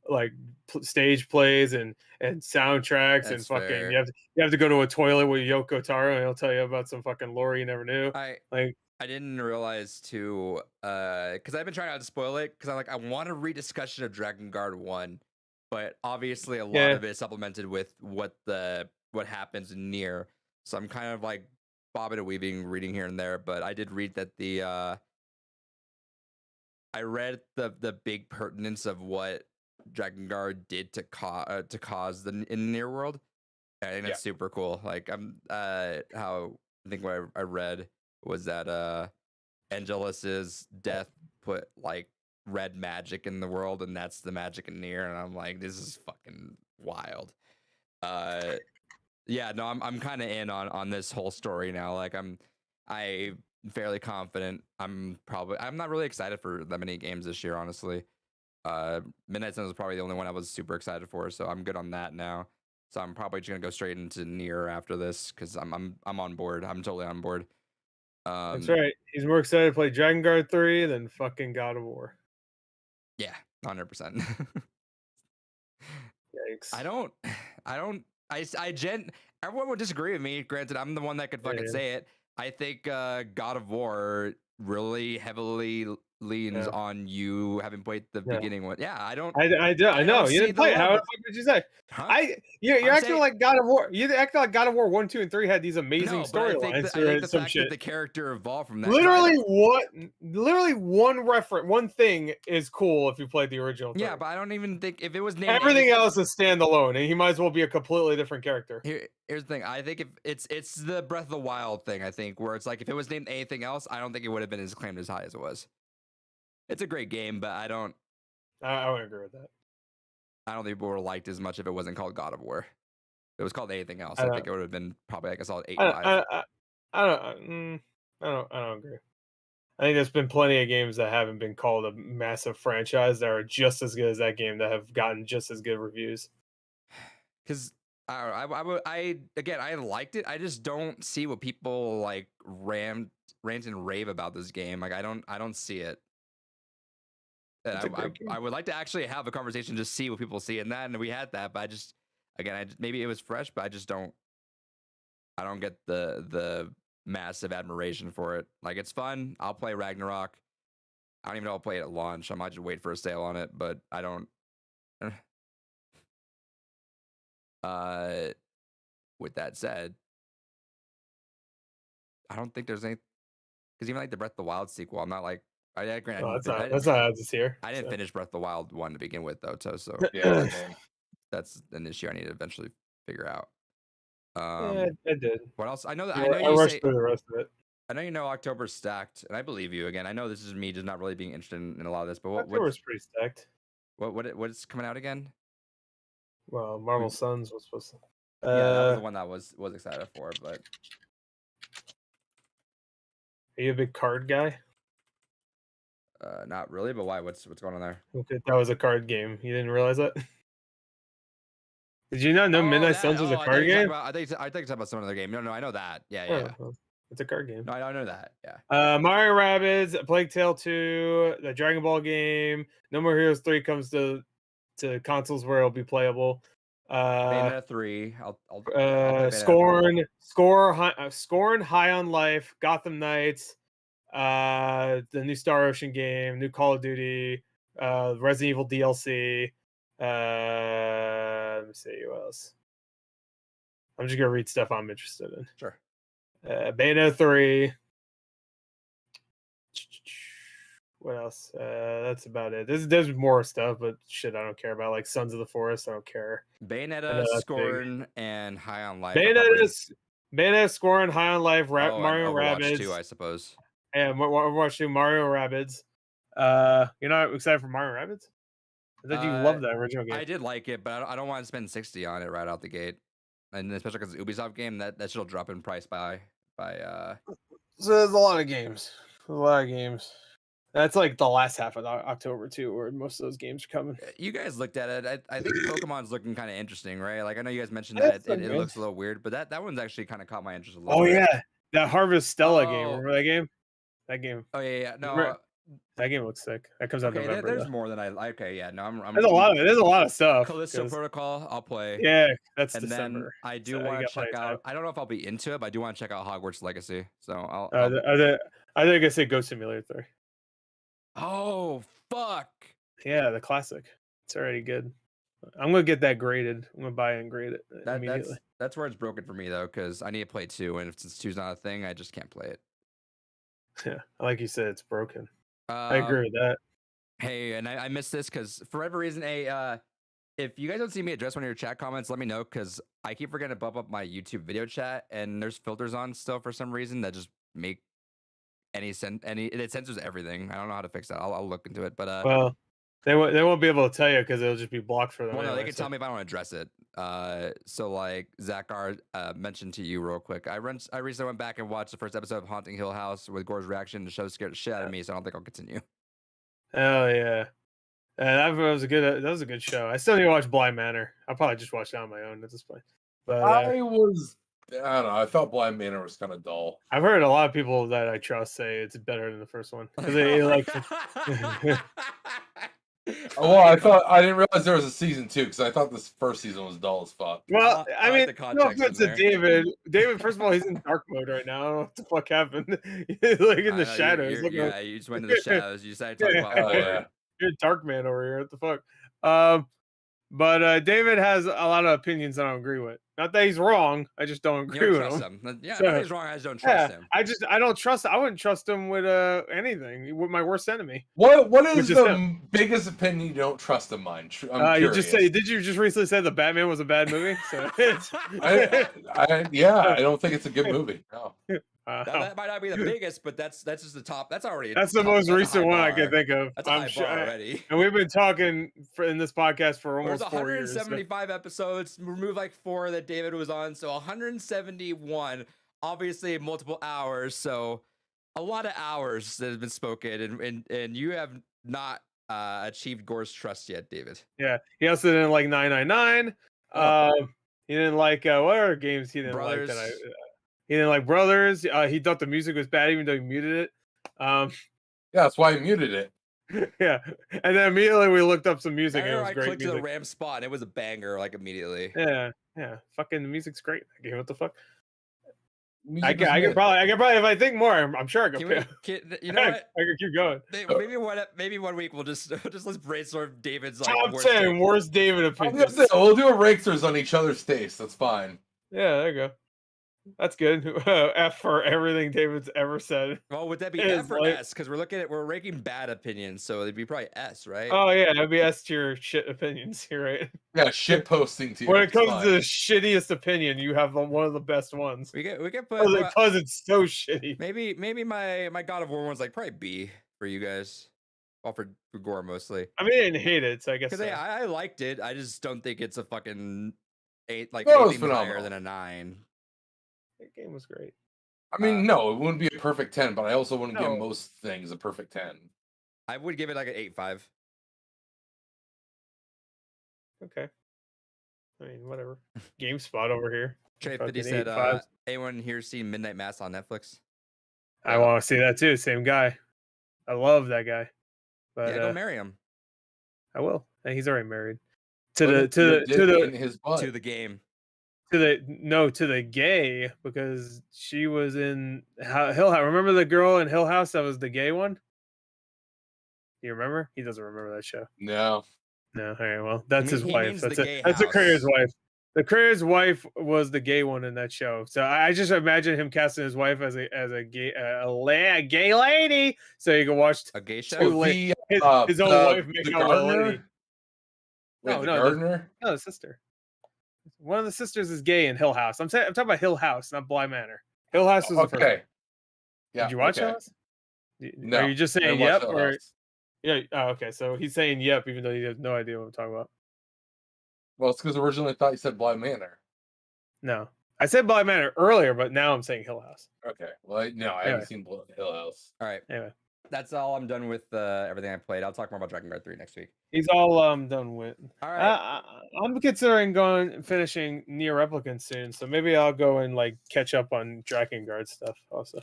like stage plays and soundtracks and That's fucking fair. you have to go to a toilet with Yoko Taro and he'll tell you about some fucking lore you never knew. I Like didn't realize too, because I've been trying not to spoil it because I want to read discussion of Dragon Guard 1, but obviously a lot Yeah. of it is supplemented with what happens in Nier. So I'm kind of like bobbing and weaving, reading here and there. But I did read that I read the big pertinence of what Dragon Guard did to cause in Nier world. I think that's super cool. Like how I think what I read was that Angelus's death put like red magic in the world, and that's the magic in Nier. And I'm like, this is fucking wild. Yeah, no, I'm kind of in on this whole story now. Like I'm fairly confident. I'm not really excited for that many games this year, honestly. Midnight Suns was probably the only one I was super excited for, so I'm good on that now. So I'm probably just gonna go straight into Nier after this because I'm on board. I'm totally on board. That's right. He's more excited to play Dragon Guard 3 than fucking God of War. Yeah, 100%. Yikes. Everyone would disagree with me. Granted, I'm the one that could fucking say it. I think God of War really heavily leans on you having played the beginning one. Yeah, I don't. I know. You didn't play it. How the fuck did you say? Huh? You're acting like God of War. You acting like God of War 1, 2, and 3 had these amazing storylines. I think the fact that the character evolved from that. Literally one reference, one thing is cool if you played the original. Yeah, but I don't even think if it was named everything else is standalone, and he might as well be a completely different character. Here's the thing. I think if it's the Breath of the Wild thing. I think where it's like if it was named anything else, I don't think it would have been as claimed as high as it was. It's a great game, but I don't agree with that. I don't think people would have liked as much if it wasn't called God of War. If it was called anything else, I think it would have been probably like a solid 8.5. I don't agree. I think there's been plenty of games that haven't been called a massive franchise that are just as good as that game that have gotten just as good reviews. Because I liked it. I just don't see what people like rant and rave about this game. Like I don't see it. I would like to actually have a conversation, just see what people see in that, and we had that, but maybe it was fresh, but I don't get the massive admiration for it. Like it's fun. I'll play Ragnarok. I don't even know I'll play it at launch. I might just wait for a sale on it, but I don't. With that said, I don't think there's any because even like the Breath of the Wild sequel, I'm not like. That's not out this year. I didn't finish Breath of the Wild 1 to begin with, though. So yeah, that's an issue I need to eventually figure out. I did. What else? I know that I rushed through the rest of it. I know October's stacked, and I believe you. Again, I know this is me just not really being interested in a lot of this, but October's pretty stacked. What is coming out again? Well, Marvel Suns was supposed to. Yeah, that was the one that was excited for, but. Are you a big card guy? Not really, but why? What's going on there? Okay, that was a card game. You didn't realize that? Did you not know Midnight Suns was a card game? I think you're talking about some other game. No, I know that. Yeah. Well, it's a card game. No, I know that. Yeah. Mario Rabbids, Plague Tale 2, the Dragon Ball game, No More Heroes 3 comes to consoles where it'll be playable. Bayonetta 3. Scorn, High on Life, Gotham Knights. The new Star Ocean game, new Call of Duty, Resident Evil DLC. Let me see what else. I'm just gonna read stuff I'm interested in. Sure. Bayonetta 3. What else? That's about it. There's more stuff, but shit, I don't care about. Like Sons of the Forest, I don't care. Bayonetta, Scorn, and High on Life. Bayonetta, Scorn, High on Life, Mario Rabbids 2, I suppose. And Overwatch 2, Mario Rabbids. You're not excited for Mario Rabbids? I thought you loved that original game. I did like it, but I don't want to spend $60 on it right out the gate, and especially because it's an Ubisoft game, that shit'll drop in price by. So there's a lot of games. That's like the last half of October too, where most of those games are coming. You guys looked at it. I think Pokemon's looking kind of interesting, right? Like I know you guys mentioned that it looks a little weird, but that one's actually kind of caught my interest a little bit. Yeah. That Harvest Stella game. Oh. Remember that game? That game. Oh yeah. No. Remember- That game looks sick. That comes out Okay, November. there's though. more than I like. Okay, yeah. No, I'm There's a lot of stuff. Callisto 'cause- Protocol, I'll play. Yeah, that's And then December. I do so you want to got plenty check of time. out. I don't know if I'll be into it, but I do want to check out Hogwarts Legacy. So I'll. I think I say Ghost Simulator 3. Oh fuck! Yeah, the classic. It's already good. I'm gonna get that graded. I'm gonna buy it and grade it immediately. That's where it's broken for me though, because I need to play 2, and if since 2's not a thing, I just can't play it. Yeah, like you said, it's broken. I agree with that. Hey, and I missed this because for whatever reason, if you guys don't see me address one of your chat comments, let me know because I keep forgetting to bump up my YouTube video chat, and there's filters on still for some reason that just make it censors everything. I don't know how to fix that. I'll look into it, but Well, they won't be able to tell you because it'll just be blocked for them. well, no, they anyway, can tell me if I don't address it. So like Zachar mentioned to you real quick. I recently went back and watched the first episode of Haunting Hill House with Gore's reaction. The show scared the shit out of me, so I don't think I'll continue. Oh yeah, that was a good show. I still need to watch Blind Manor. I'll probably just watch that on my own at this point. But I don't know. I thought Blind Manor was kind of dull. I've heard a lot of people that I trust say it's better than the first one because they like. Well, I didn't realize there was a season 2 because I thought this first season was dull as fuck. Well, I I like mean, the no context offense in to there. David. David, first of all, he's in dark mode right now. I don't know what the fuck happened. He's like in the shadows. Yeah, you just went into the shadows. You decided to talk about Oh, horror. yeah. You're a dark man over here. What the fuck? But David has a lot of opinions I don't agree with. Not that he's wrong. I just don't You agree don't with trust him. him. Yeah, So- nothing's wrong. I just don't trust him. I don't trust. I wouldn't trust him with anything. With my worst enemy. What is Which is the biggest opinion you don't trust of mine? I'm You curious. just say. Did you just recently say the Batman was a bad movie? So it's, I don't think it's a good movie. No. That might not be the biggest, but that's just the top. That's already. That's the most recent one I can think of. That's a high bar already. And we've been talking in this podcast for There's almost 4 years. 175 episodes. Remove like 4 that David was on, so 171. Obviously, multiple hours. So a lot of hours that have been spoken, and you have not achieved Gore's trust yet, David. Yeah, he also didn't like 999. He didn't like what other games he didn't Brothers. like that he didn't like Brothers. He thought the music was bad even though he muted it. Yeah, that's why I muted it. Yeah, and then immediately we looked up some music and it was I great clicked to the music. Ram spot, and it was a banger like immediately. Yeah, fucking the music's great. Okay, what the fuck? Music I is can good. probably if I think more, I'm sure I Can could. you know what? I could keep going. Maybe one week we'll just let's brainstorm David's like Top worst 10 take. worst David I'm gonna opinions. say, we'll do a rankers on each other's taste. That's fine. Yeah, there you go. That's good. F for everything David's ever said. Well, would that be It F is or like- S? Because we're ranking bad opinions, so it'd be probably S, right? Oh yeah, that'd be S tier shit opinions. You're right. Yeah, shit posting to you. When it it's comes fine. to the shittiest opinion, you have one of the best ones. we can put Because it's so shitty. maybe my God of War one's like probably B for you guys. Well, for Gore mostly. I mean, I didn't hate it, so I guess. Because I liked it. I just don't think it's a fucking 8, like No, it's anything higher phenomenal. than a 9. That game was great. I mean, no, it wouldn't be a perfect 10, but I also wouldn't No. give most things a perfect 10. I would give it like an 8.5. Okay. I mean, whatever. GameSpot over here. Trey Fucking 50 said, 8.5. anyone here seen Midnight Mass on Netflix? I want to see that too. Same guy. I love that guy. But Yeah, go marry him. I will. And he's already married. To Put the your dick in to his butt. To the game. the gay, because she was in Hill House. Remember the girl in Hill House that was the gay one? You remember? He doesn't remember that show. No. No. All right. Well, that's his He wife. means the That's gay that's the courier's house. wife. The courier's wife was the gay one in that show. So I just imagine him casting his wife as a gay a gay lady, so you can watch A gay show? Too late. his own wife make out with a lady. Wait, No, the no, the- gardener? No, the sister. One of the sisters is gay in Hill House. I'm talking about Hill House, not Bly Manor. Hill House was the first. Okay. Yeah. Did you watch okay. Hill House? No, Are you just I saying watched yep Hill or House. yeah? Oh, okay. So he's saying yep, even though he has no idea what I'm talking about. Well, it's because originally I thought you said Bly Manor. No, I said Bly Manor earlier, but now I'm saying Hill House. Okay. Well, no, I Anyway. haven't seen Hill House. All right. Anyway, that's all I'm done with everything I played. I'll talk more about Dragon Guard 3 next week. He's all done with. All right. I'm considering finishing Nier Replicant soon, so maybe I'll go and like catch up on Dragon Guard stuff also,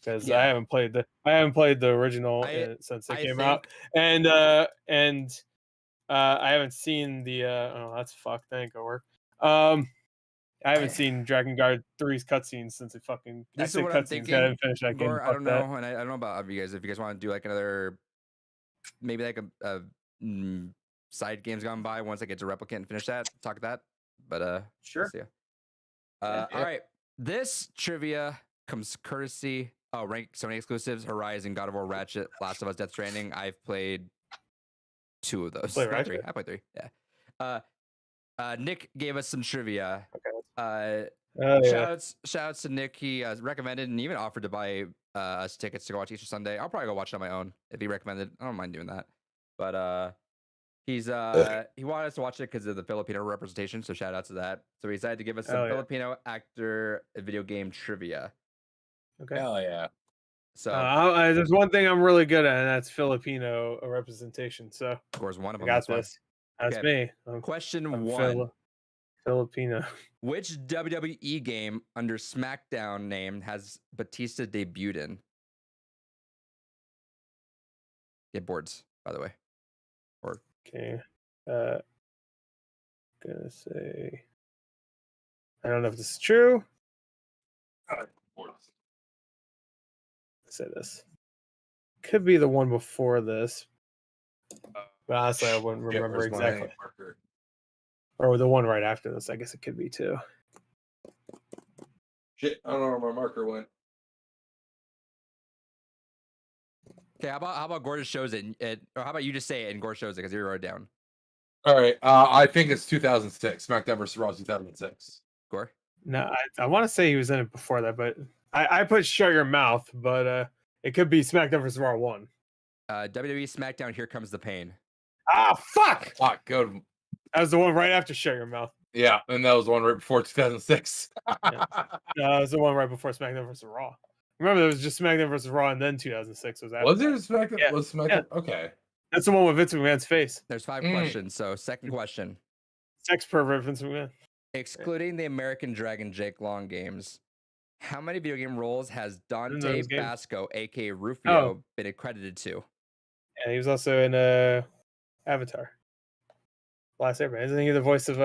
because Yeah. I haven't played the original since it came out, and I haven't seen the oh that's fucked. That ain't gonna work. I haven't seen Dragon Guard 3's cutscenes since it fucking. This is what I'm thinking. I haven't finished that game. I don't know, and I don't know about you guys. If you guys want to do like another, maybe like a side games gone by. Once I get to Replicant and finish that, talk that. But sure. Yeah. All right. This trivia comes courtesy. Ranked Sony exclusives: Horizon, God of War, Ratchet, Last of Us, Death Stranding. I've played 2 of those. Three. I played 3. Yeah. Nick gave us some trivia. Okay. Shouts to Nick. He recommended and even offered to buy us tickets to go watch Easter Sunday. I'll probably go watch it on my own if he recommended. I don't mind doing that. But he wanted us to watch it because of the Filipino representation. So shout out to that. So he decided to give us some Filipino actor video game trivia. Okay. Hell yeah. So there's one thing I'm really good at, and that's Filipino representation. So of course, one of them. I got this. That's me. Question 1. Filipino. Which WWE game under SmackDown name has Batista debuted in? Get boards, by the way. Okay. Gonna say. I don't know if this is true. Say this. Could be the one before this. But honestly, I wouldn't remember exactly. Or the one right after this. I guess it could be too. Shit, I don't know where my marker went. Okay, how about Gore just shows it, or how about you just say it and Gore shows it because you wrote it down. All right, I think it's 2006. SmackDown vs. Raw 2006. Gore? No, I want to say he was in it before that, but I put Shut Your Mouth, but it could be SmackDown vs. Raw 1. WWE SmackDown, Here Comes the Pain. Ah, fuck! Fuck, good. That was the one right after Shut Your Mouth. Yeah, and that was the one right before 2006. That was the one right before SmackDown vs. Raw. Remember, there was just SmackDown vs. Raw, and then 2006 was after. Was there SmackDown? Yeah. Was SmackDown? Yeah. Okay. That's the one with Vince McMahon's face. There's 5 questions. So, second question. Sex pervert Vince McMahon. Excluding the American Dragon Jake Long games, how many video game roles has Dante Basco, aka Rufio, been accredited to? Yeah, he was also in Avatar. Last Airbender. Isn't he the voice of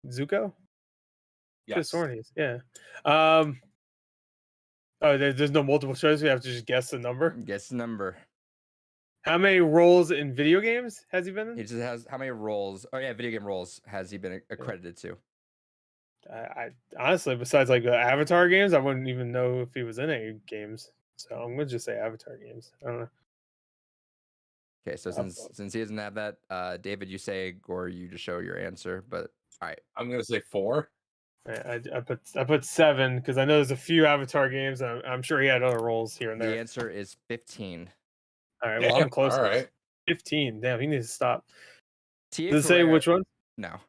Zuko? Yes. Yeah. There's no multiple choice. We have to just guess the number. Guess the number. How many roles in video games has he been in? He just has how many roles? Oh yeah, video game roles has he been accredited to? I honestly, besides like the Avatar games, I wouldn't even know if he was in any games. So I'm gonna just say Avatar games. I don't know. Okay, so since he doesn't have that, David, you say, Gore, you just show your answer. But all right, I'm gonna say 4. I put 7 because I know there's a few Avatar games. I'm sure he had other roles here and there. The answer is 15. All right, well, I'm close. All right, 15. Damn, he needs to stop. Does it say which one? No.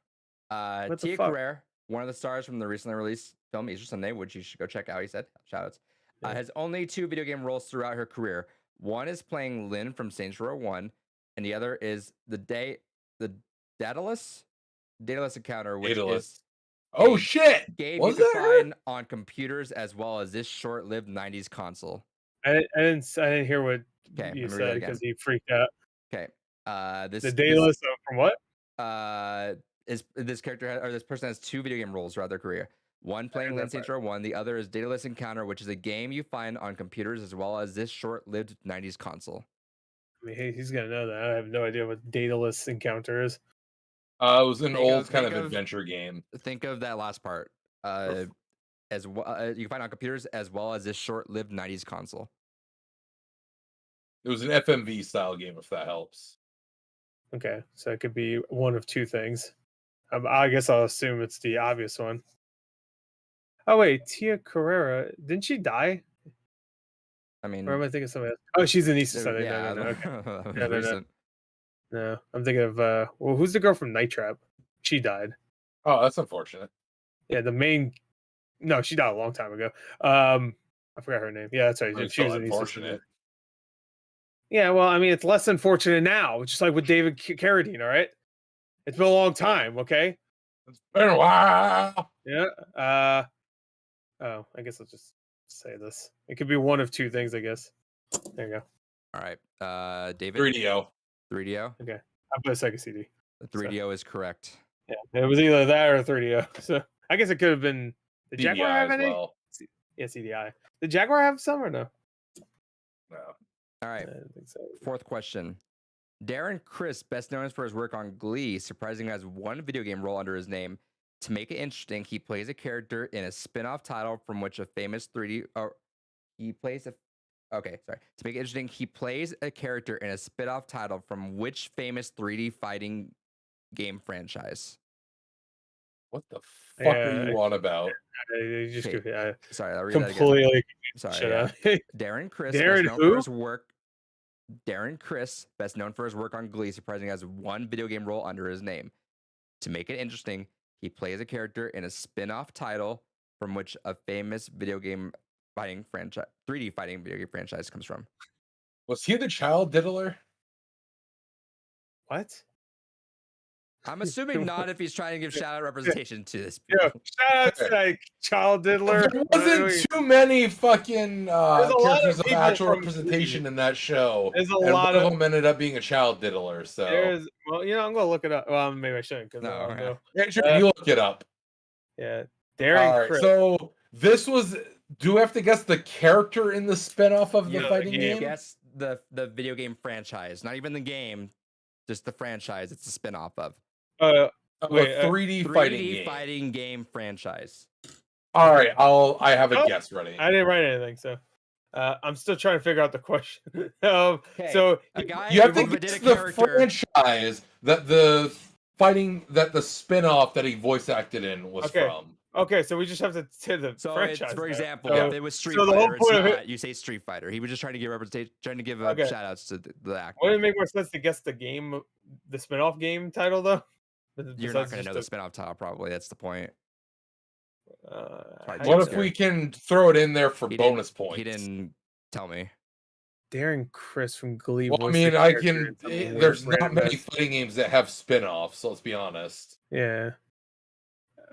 Tia Carrere, one of the stars from the recently released film Easter Sunday, which you should go check out. He said, shoutouts. Has only 2 video game roles throughout her career. One is playing Lynn from Saints Row 1, and the other is the Daedalus encounter, which is shit! Game you can find on computers as well as this short-lived 90s console. I didn't hear what you said because he freaked out. Okay. The Daedalus from what? Is this character or this person has 2 video game roles throughout their career. One playing Lynn Saints Row 1, the other is Daedalus Encounter, which is a game you find on computers as well as this short-lived 90s console. I mean, he's gonna know that. I have no idea what Daedalus Encounter is. It was an old kind of adventure game. Think of that last part. As well, you can find on computers as well as this short-lived 90s console. It was an FMV style game, if that helps. Okay, so it could be one of 2 things. I guess I'll assume it's the obvious one. Oh wait, Tia Carrere, didn't she die? I mean, or am I thinking of somebody else? Oh, she's in Easter Sunday. Yeah, no. Okay. No, I'm thinking of who's the girl from Night Trap? She died. Oh, that's unfortunate. Yeah, the main No, she died a long time ago. I forgot her name. Yeah, that's right. It's She was so an unfortunate. Yeah, well, I mean, it's less unfortunate now, just like with David Carradine. All right, it's been a long time. Okay. It's been a while. Yeah. Oh, I guess I'll just say this. It could be one of two things. I guess. There you go. All right. David. 3DO. 3DO. Okay. I put a Sega CD. The 3DO is correct. Yeah, it was either that or 3DO. So I guess it could have been the Jaguar DDI have as any? well. Yeah, CDI. Did Jaguar have some or no? No. All right. I don't think so. Fourth question. Darren Criss, best known for his work on Glee, surprisingly has one video game role under his name. To make it interesting, he plays a character in a spin-off title from which a famous 3D he plays a okay, sorry. To make it interesting, he plays a character in a spin-off title from which famous 3D fighting game franchise? What the fuck are you on about? I just Okay. Sorry, I'll read that again. completely Sorry. shut Yeah. up. Darren Criss, Darren best known who? for his work. Darren Criss, best known for his work on Glee, surprisingly has one video game role under his name. To make it interesting, he plays a character in a spin-off title from which a famous video game fighting franchise, 3D fighting video game franchise comes from. Was he the child diddler? What? I'm assuming not if he's trying to give shout-out representation to this. Yeah, shout out to like Child Diddler. There wasn't too many fucking characters of actual representation in that show. There's a and lot one of them ended up being a child diddler. So well, I'm gonna look it up. Well, maybe I shouldn't because No, okay. know. yeah, sure, you look it up. Yeah, Darren. All right, so this was. Do we have to guess the character in the spinoff of the fighting game? Guess the video game franchise, not even the game, just the franchise. It's a spin-off of. A 3D fighting game franchise. All right, I have a guess ready. I didn't write anything, so I'm still trying to figure out the question. So a guy you have to did guess a the character. franchise that the spin-off that he voice acted in was from. Okay, so we just have to say the franchise. For example, if it was Street Fighter, it's not, you say Street Fighter. He was just trying to give representation, trying to give shout outs to the actor. Would it make more sense to guess the game, the spin-off game title though? You're not going to know the spin-off title, probably. That's the point. What if we can throw it in there for bonus points? He didn't tell me. Darren Criss from Glee. Well, I mean, I can. There's not many fighting games that have spin-offs, so let's be honest. Yeah.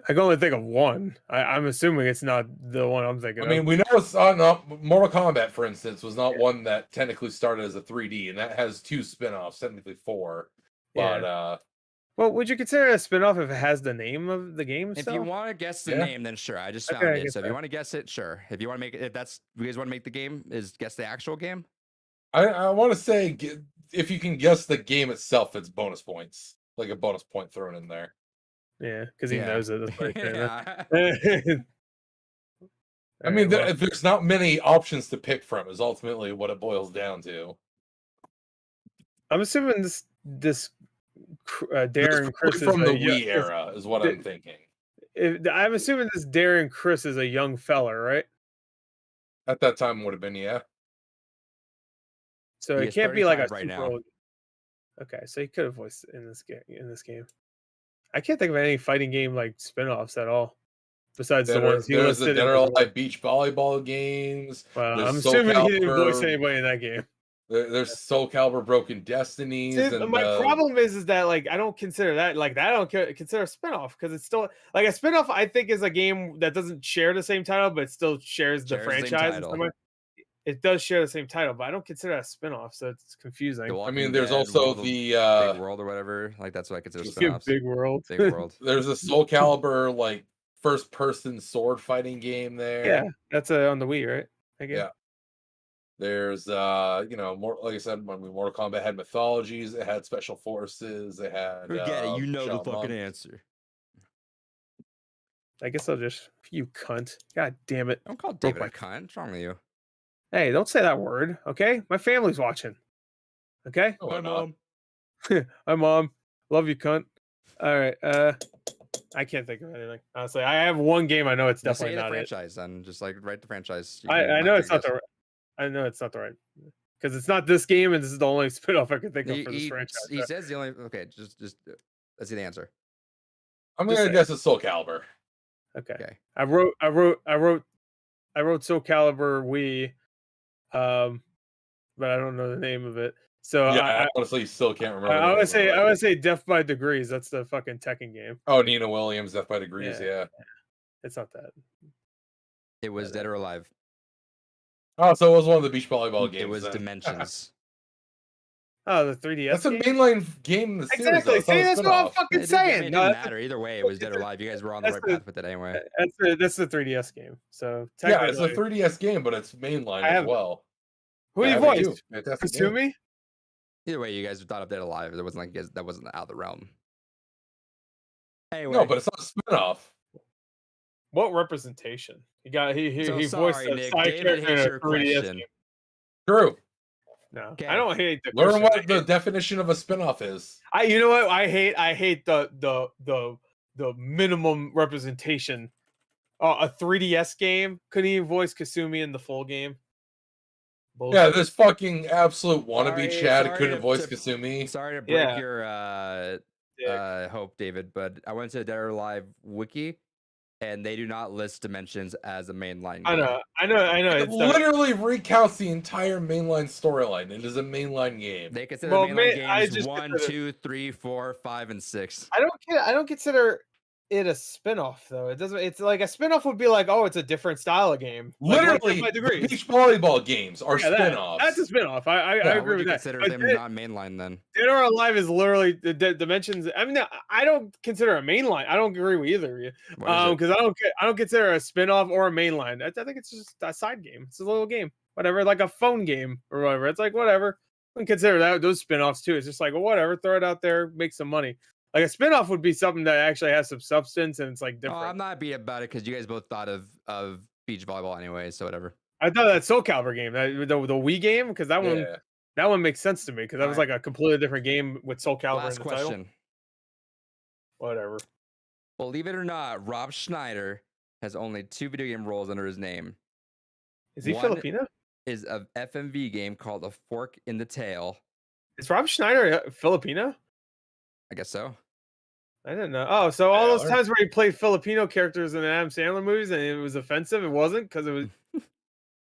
I can only think of one. I'm assuming it's not the one I'm thinking of. I mean, we know it's not Mortal Kombat, for instance, was not one that technically started as a 3D, and that has 2 spin-offs, technically 4. But well, would you consider it a spin-off if it has the name of the game? If you want to guess the name, then sure. I just found it. So if you want to guess it, sure. If you want to make it, if that's you guys want to make the game, is guess the actual game. I want to say if you can guess the game itself, it's bonus points, like a bonus point thrown in there. Yeah, because he knows it. That's right Yeah. I mean, there's not many options to pick from. Is ultimately what it boils down to. I'm assuming this Darren Criss from the Wii era is what I'm thinking. I'm assuming this Darren Criss is a young fella, right? At that time, would have been So it can't be like a right now. Okay, so he could have voiced in this game. I can't think of any fighting game like spin-offs at all. Besides the ones he listed. There's the Dead or Alive beach volleyball games. Well, I'm assuming he didn't voice anybody in that game. There's Soul Calibur Broken Destinies. See, my problem is that like I don't consider that I don't consider a spinoff because it's still like a spinoff. I think is a game that doesn't share the same title, but still shares the franchise. It does share the same title, but I don't consider that a spinoff, so it's confusing. I mean, there's also the Big World or whatever. Like that's what I consider spinoffs. Big World. Big World. There's a Soul Calibur like first-person sword fighting game there. Yeah, that's on the Wii, right? Yeah. There's more like I said, when Mortal Kombat had mythologies, it had special forces, it had forget it, you know the fucking answer. I guess I'll just you cunt. God damn it. Don't call David a cunt. What's wrong with you? Hey, don't say that word, okay? My family's watching. Okay? Hi, Mom. Hi, Mom. Love you, cunt. All right. I can't think of anything. Honestly, I have one game. I know it's definitely not franchise. Then just like write the franchise. I know it's not the. I know it's not the right because it's not this game, and this is the only spinoff I can think of for this franchise. He says the only. Okay, just let's see the answer. I'm gonna guess it's Soul Calibur. Okay. Okay. I wrote Soul Calibur Wii, but I don't know the name of it. So Yeah, I honestly still can't remember. I would say Death by Degrees. That's the fucking Tekken game. Oh, Nina Williams, Death by Degrees. Yeah. It's not that. It was Dead or Alive. Oh, so it was one of the beach volleyball games. It was then. Dimensions. Oh, the 3DS. That's game? a mainline game in the series. Exactly. See, that's what I'm fucking It saying. didn't matter either way. It was Dead or Alive. You guys were on the right path with it anyway. That's the 3DS game. So yeah, it's a 3DS game, but it's mainline as well. Who you voice? Kasumi? Either way, you guys thought of Dead or Alive. It wasn't like that wasn't out of the realm. Anyway. No, but it's not a spinoff. What representation? He voiced a Nick, side David character hates in a your 3DS question. game. True. No, Okay. I don't hate the Learn what the definition of a spinoff is. You know what? I hate the minimum representation. A 3DS game couldn't even voice Kasumi in the full game. Bullshit. Yeah, this fucking absolute wannabe Chad couldn't voice Kasumi. Sorry to break your hope, David, but I went to the Dead or Alive wiki, and they do not list Dimensions as a mainline game. I know. It literally recounts the entire mainline storyline. It is a mainline game. They consider mainline games 1, 2, 3, 4, 5, and 6. I don't consider it a spin-off though. It doesn't. It's like a spin-off would be like, oh, it's a different style of game. Literally, the beach volleyball games are spin-offs. That's a spin-off. I agree with that. Consider them not mainline then. Dead or Alive is literally the Dimensions. I mean, I don't consider a mainline. I don't agree with either of you. Because I don't consider a spin-off or a mainline. I think it's just a side game. It's a little game, whatever, like a phone game or whatever. It's like whatever. I can consider those spin-offs too. It's just like, well, whatever, throw it out there, make some money. Like a spinoff would be something that actually has some substance and it's like different. I'm not beat about it because you guys both thought of beach volleyball anyway, so whatever. I thought that Soul Calibur game, the Wii game, because that one makes sense to me because that was like a completely different game with Soul Calibur in the title. Whatever. Believe it or not, Rob Schneider has only 2 video game roles under his name. Is he Filipino? Is a FMV game called A Fork in the Tail. Is Rob Schneider Filipino? I guess so. I didn't know. Oh, so all those times where he played Filipino characters in the Adam Sandler movies and it was offensive, it wasn't because it was.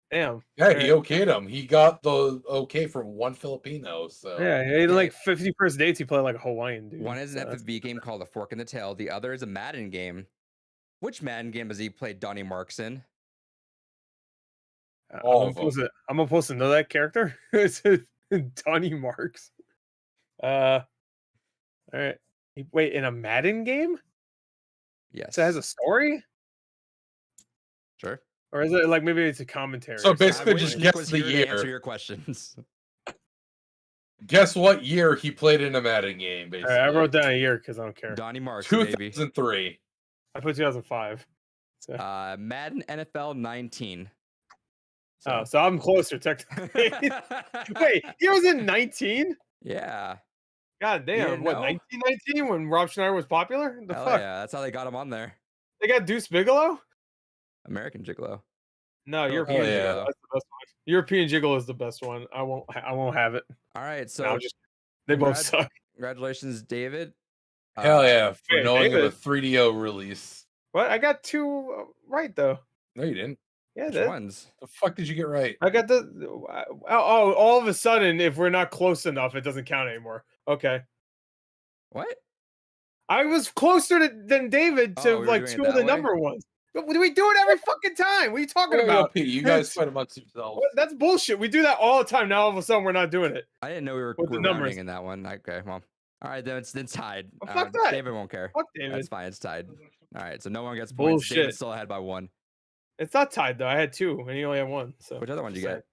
Damn. Yeah, he okayed him. He got the okay from one Filipino. So yeah, he had like 50 first dates. He played like a Hawaiian dude. One is an FMV game called A Fork in the Tail. The other is a Madden game. Which Madden game has he played Donnie Marks in? I'm supposed to know that character. It's Donnie Marks. All right. Wait, in a Madden game? Yes. So it has a story? Sure. Or is it like maybe it's a commentary? So basically, just guess the year. Answer your questions. Guess what year he played in a Madden game, basically. I wrote down a year because I don't care. Donnie Marks, 2003. I put 2005. So. Madden NFL 19. So I'm closer technically. Wait, he was in 19? Yeah. God damn! What, 1919 when Rob Schneider was popular? The fuck? Yeah, that's how they got him on there. They got Deuce Bigelow. American Gigolo. No, European Gigolo. That's the best one. European Gigolo is the best one. I won't have it. All right, so they both suck. Congratulations, David. Hell yeah, for knowing of a 3DO release. What? I got 2 right though. No, you didn't. Yeah, which ones? The fuck did you get right? I got all of a sudden, if we're not close enough, it doesn't count anymore. Okay. What? I was closer than David to like 2 of the number ones. But we do it every fucking time. What are you talking about? Pete, you guys fight amongst yourselves. That's bullshit. We do that all the time. Now all of a sudden we're not doing it. I didn't know we were rounding in that one. Okay, well. All right, then it's tied. Well, fuck that. David won't care. Fuck David. That's fine. It's tied. All right, so no one gets points. Bullshit. David's still ahead by 1. It's not tied though. I had 2, and he only had 1. So which other one did you get?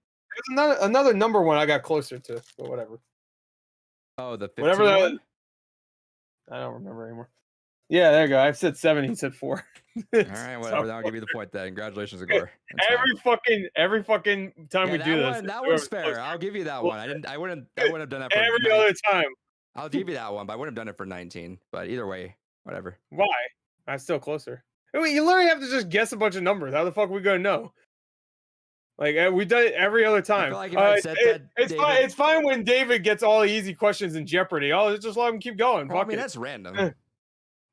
There's another number one I got closer to, but whatever. Oh, the 15 whatever one? I don't remember anymore. Yeah, there you go. I said 7. He said 4. All right, whatever. Then I'll give you the point then. Congratulations, Igor. Every fucking time we do this. That one's fair. I'll give you that one. I wouldn't have done that for every other time. I'll give you that one, but I wouldn't have done it for 19. But either way, whatever. Why? I'm still closer. Wait, you literally have to just guess a bunch of numbers. How the fuck are we gonna know? Like we done it every other time. I feel like it's fine when David gets all the easy questions in Jeopardy. Oh, just let him keep going. Well, I mean, that's random.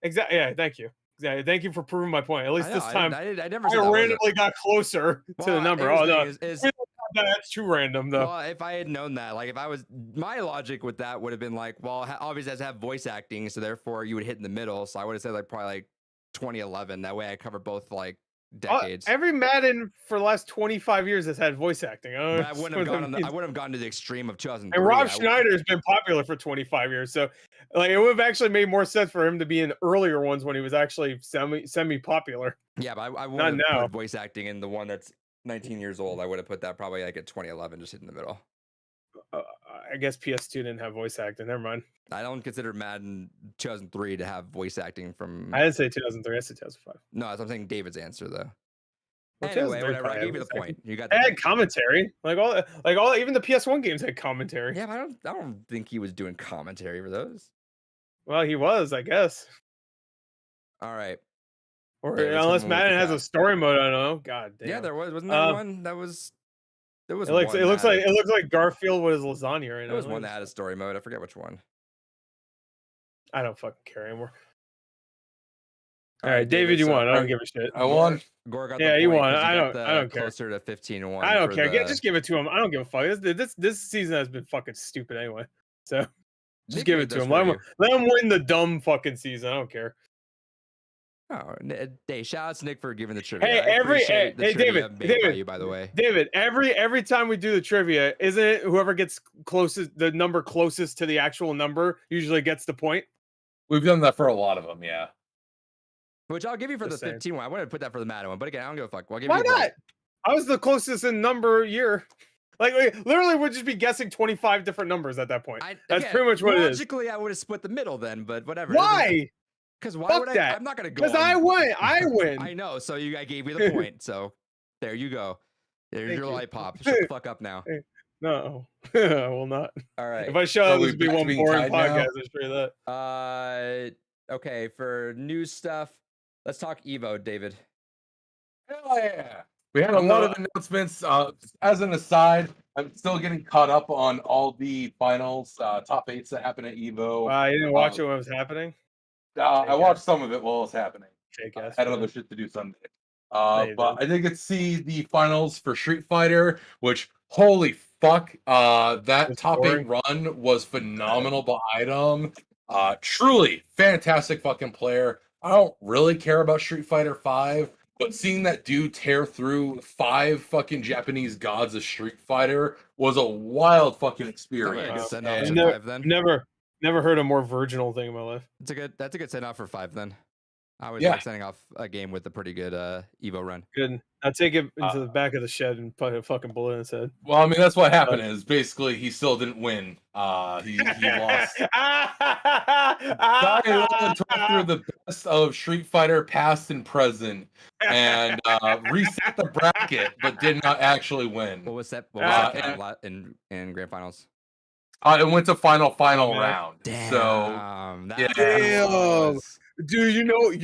Exactly. Yeah. Thank you. Exactly. Thank you for proving my point. At least this time, I never I said that was randomly got closer to the number. Oh no, that's too random though. Well, if I had known that, like if I was, my logic with that would have been like, well, obviously it has to have voice acting, so therefore you would hit in the middle. So I would have said like probably like 2011. That way I cover both like decades. Every Madden for the last 25 years has had voice acting. But I wouldn't have gone to the extreme of 2003. And Rob Schneider has been popular for 25 years, so like it would have actually made more sense for him to be in earlier ones when he was actually semi popular. Yeah, but I wouldn't have put voice acting in the one that's 19 years old. I would have put that probably like at 2011, just in the middle. I guess PS2 didn't have voice acting. Never mind. I don't consider Madden 2003 to have voice acting from. I didn't say 2003. I said 2005. No, I'm saying David's answer though. Well, anyway, whatever. I gave you the point. You got. They had commentary, like all, even the PS1 games had commentary. Yeah, but I don't think he was doing commentary for those. Well, he was, I guess. All right. Or unless Madden has a story mode, I don't know. God damn. Yeah, there was. Wasn't there one that was? There was. It looks like Garfield with his lasagna right now. There was one that had a story mode. I forget which one. I don't fucking care anymore. All right, David, you won. I don't give a shit. I won. Gore got you won. I don't care. Closer to 15-1. I don't care. Just give it to him. I don't give a fuck. This season has been fucking stupid anyway. So just give it to him. Let him win the dumb fucking season. I don't care. Oh, hey, shout out to Nick for giving the trivia. Hey, David, you, by the way. David, every time we do the trivia, isn't it whoever gets the number closest to the actual number usually gets the point? We've done that for a lot of them, yeah. Which I'll give you for the 15 one. I wanted to put that for the Madden one, but again, I don't give a fuck. Why not? I was the closest in number year. Like literally, we'd just be guessing 25 different numbers at that point. That's pretty much what it is. Logically, I would have split the middle then, but whatever. Why? Because why Fuck would that. I'm not gonna go. Because I win. I win. I know. So I gave you the point. So there you go. There's your light pop. Shut the fuck up now. No, I will not. All right. If I show up, this would be one boring podcast. I assure you that. Okay. For new stuff, let's talk Evo, David. Hell yeah. We had a lot of announcements. As an aside, I'm still getting caught up on all the finals, top 8s that happened at Evo. Wow, you didn't watch it when it was happening? I watched some of it while it was happening. I had other shit to do Sunday. But I did get to see the finals for Street Fighter, which, holy fuck, that top 8 run was phenomenal by Item. Truly fantastic fucking player. I don't really care about Street Fighter 5, but seeing that dude tear through 5 fucking Japanese gods of Street Fighter was a wild fucking experience. Never heard a more virginal thing in my life. That's a good send off for 5 then. I was like sending off a game with a pretty good Evo run. Good. I'll take it into the back of the shed and put a fucking bullet in his head. Well, I mean, that's what happened is basically he still didn't win. He lost. Guy talked through the best of Street Fighter past and present and reset the bracket, but did not actually win. What was that in Grand Finals? It went to final round. Damn, so damn. Dude, you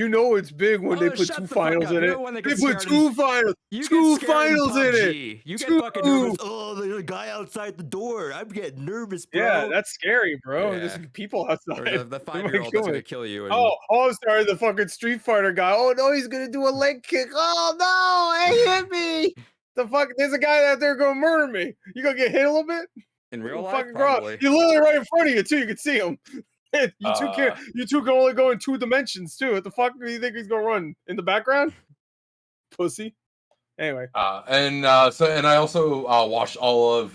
know it's big when they put 2 finals in it. They put 2 finals. 2 finals in it. You get fucking nervous. Oh, there's a guy outside the door. I'm getting nervous, bro. Yeah, that's scary, bro. Yeah. There's people outside. The 5-year-old that's gonna kill you. Oh, sorry, the fucking Street Fighter guy. Oh no, he's gonna do a leg kick. Oh no, he hit me. The fuck, there's a guy out there gonna murder me. You gonna get hit a little bit? In real life, probably. He's literally right in front of you too. You can see him. You two can only go in 2 dimensions too. What the fuck do you think he's gonna run in the background? Pussy. Anyway. And I also watched all of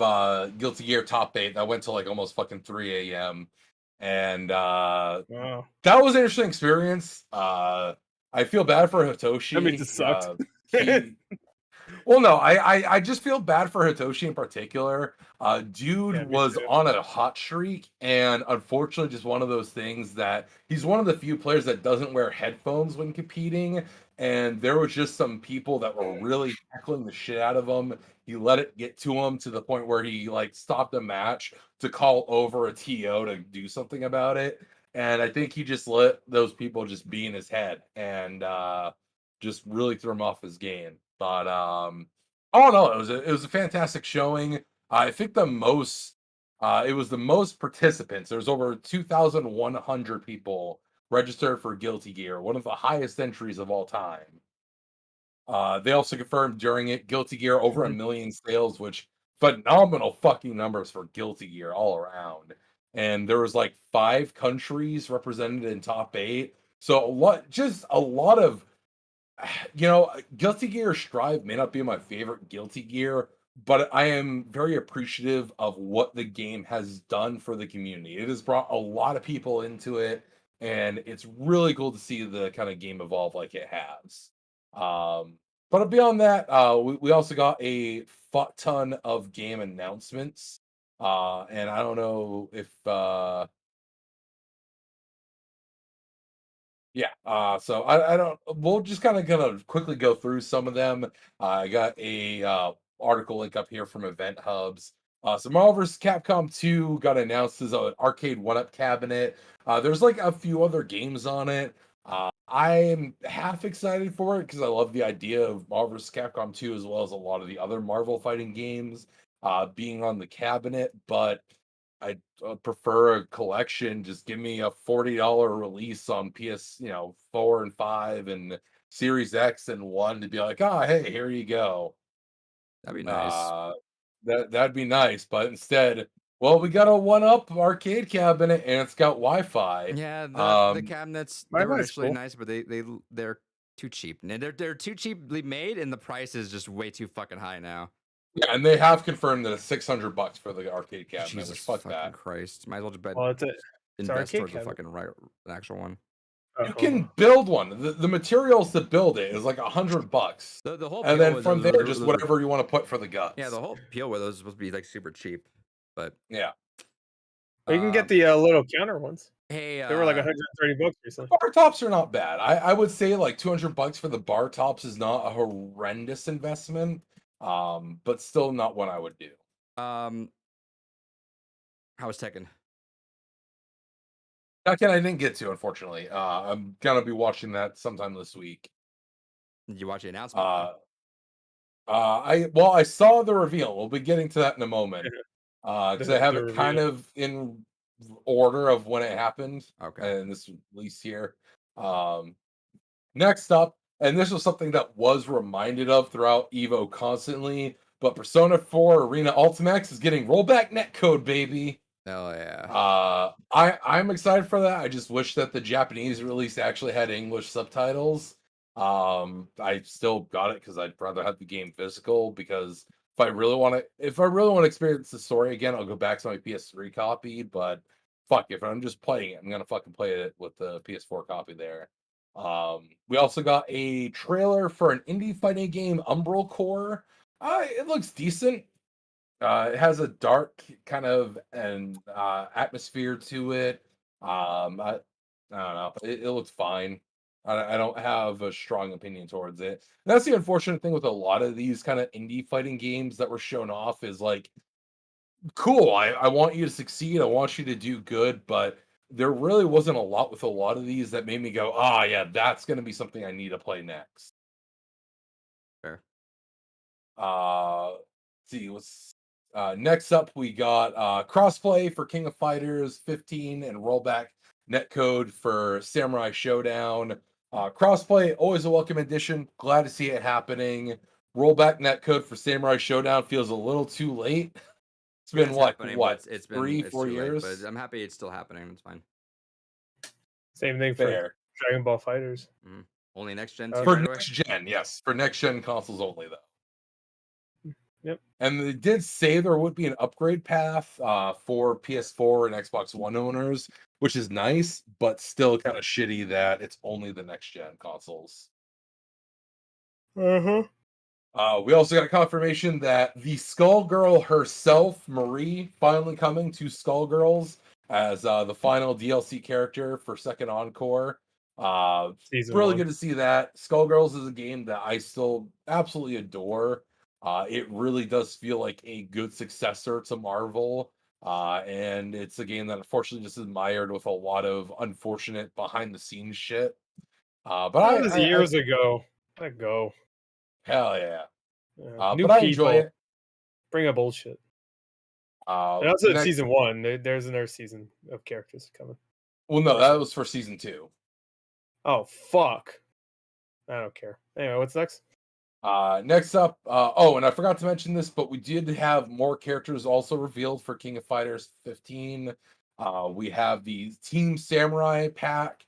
Guilty Gear Top 8. That went till like almost fucking 3 a.m. And that was an interesting experience. I feel bad for Hitoshi. I mean, it sucked. Well, no, I just feel bad for Hitoshi in particular. Dude was on a hot streak, and unfortunately, just one of those things that he's one of the few players that doesn't wear headphones when competing. And there was just some people that were really heckling the shit out of him. He let it get to him to the point where he like stopped the match to call over a TO to do something about it. And I think he just let those people just be in his head and just really threw him off his game. But oh no, it was a fantastic showing. I think it was the most participants. There was over 2,100 people registered for Guilty Gear, one of the highest entries of all time. They also confirmed during it Guilty Gear over a million sales, which phenomenal fucking numbers for Guilty Gear all around. And there was like 5 countries represented in top 8. So a lot of, Guilty Gear Strive may not be my favorite Guilty Gear, but I am very appreciative of what the game has done for the community. It has brought a lot of people into it, and it's really cool to see the kind of game evolve like it has. But beyond that, we also got a fuck ton of game announcements. And I don't know if so I don't. We'll just kind of gonna quickly go through some of them. I got a article link up here from Event Hubs. So Marvel vs. Capcom 2 got announced as an arcade one-up cabinet. There's like a few other games on it. I'm half excited for it because I love the idea of Marvel vs. Capcom 2 as well as a lot of the other Marvel fighting games being on the cabinet, but I prefer a collection. Just give me a $40 release on PS, 4 and 5 and Series X and 1 to be like, hey, here you go. That'd be nice. That'd be nice, but instead, well, we got a one-up arcade cabinet and it's got Wi-Fi. Yeah, the cabinets, they were Wi-Fi's initially cool. nice, but they're too cheap. And they're too cheaply made, and the price is just way too fucking high now. Yeah, and they have confirmed that it's $600 for the arcade cabinet. Jesus Which fuck fucking that. Christ! Might as well just Well, it's invest arcade towards the cabinet. fucking an actual one. You can build one. The materials to build it is like $100. The whole And appeal then was from those- there, those- just those- whatever you want to put for the guts. Yeah, the whole appeal with those was supposed to be like super cheap, but yeah. You can get the little counter ones. Hey, They were like $130 recently. Bar tops are not bad. I would say like $200 for the bar tops is not a horrendous investment, but still not one I would do. How was Tekken? Tekken I didn't get to, unfortunately. I'm gonna be watching that sometime this week. Did you watch the announcement? I saw the reveal. We'll be getting to that in a moment. Because I have it kind reveal. of in order of when it happened. Okay. And this release here. Next up, and this was something that was reminded of throughout Evo constantly, but Persona 4 Arena Ultimax is getting rollback netcode, baby. Oh yeah. I'm excited for that. I just wish that the Japanese release actually had English subtitles. I still got it because I'd rather have the game physical, because if I really want to experience the story again, I'll go back to my PS3 copy. But fuck, if I'm just playing it, I'm gonna fucking play it with the PS4 copy there. We also got a trailer for an indie fighting game, Umbral Core. It looks decent. It has a dark kind of atmosphere to it. I don't know. It looks fine. I don't have a strong opinion towards it. And that's the unfortunate thing with a lot of these kind of indie fighting games that were shown off, is like, cool, I want you to succeed. I want you to do good, but there really wasn't a lot with a lot of these that made me go, yeah, that's going to be something I need to play next. Fair. Let's see, next up we got crossplay for King of Fighters 15 and rollback netcode for Samurai Showdown. Crossplay, always a welcome addition. Glad to see it happening. Rollback netcode for Samurai Showdown feels a little too late. It's been what? It's 3-4 years? Late, but I'm happy it's still happening. It's fine. Same thing for Dragon Ball FighterZ. Mm-hmm. Only next gen. For next gen, yes. For next gen consoles only, though. Yep. And they did say there would be an upgrade path for PS4 and Xbox One owners, which is nice, but still kind of shitty that it's only the next gen consoles. We also got a confirmation that the Skullgirl herself, Marie, finally coming to Skullgirls as the final DLC character for Second Encore. Really good to see that. Skullgirls is a game that I still absolutely adore. It really does feel like a good successor to Marvel. And it's a game that unfortunately just is mired with a lot of unfortunate behind the scenes shit. But that was years ago. Let go. Hell yeah. New but I enjoy it. Bring up bullshit. And also season 1. There's another season of characters coming. Well, no, that was for season 2. Oh fuck! I don't care. Anyway, what's next? Next up, oh, and I forgot to mention this, but we did have more characters also revealed for King of Fighters 15. We have the Team Samurai pack,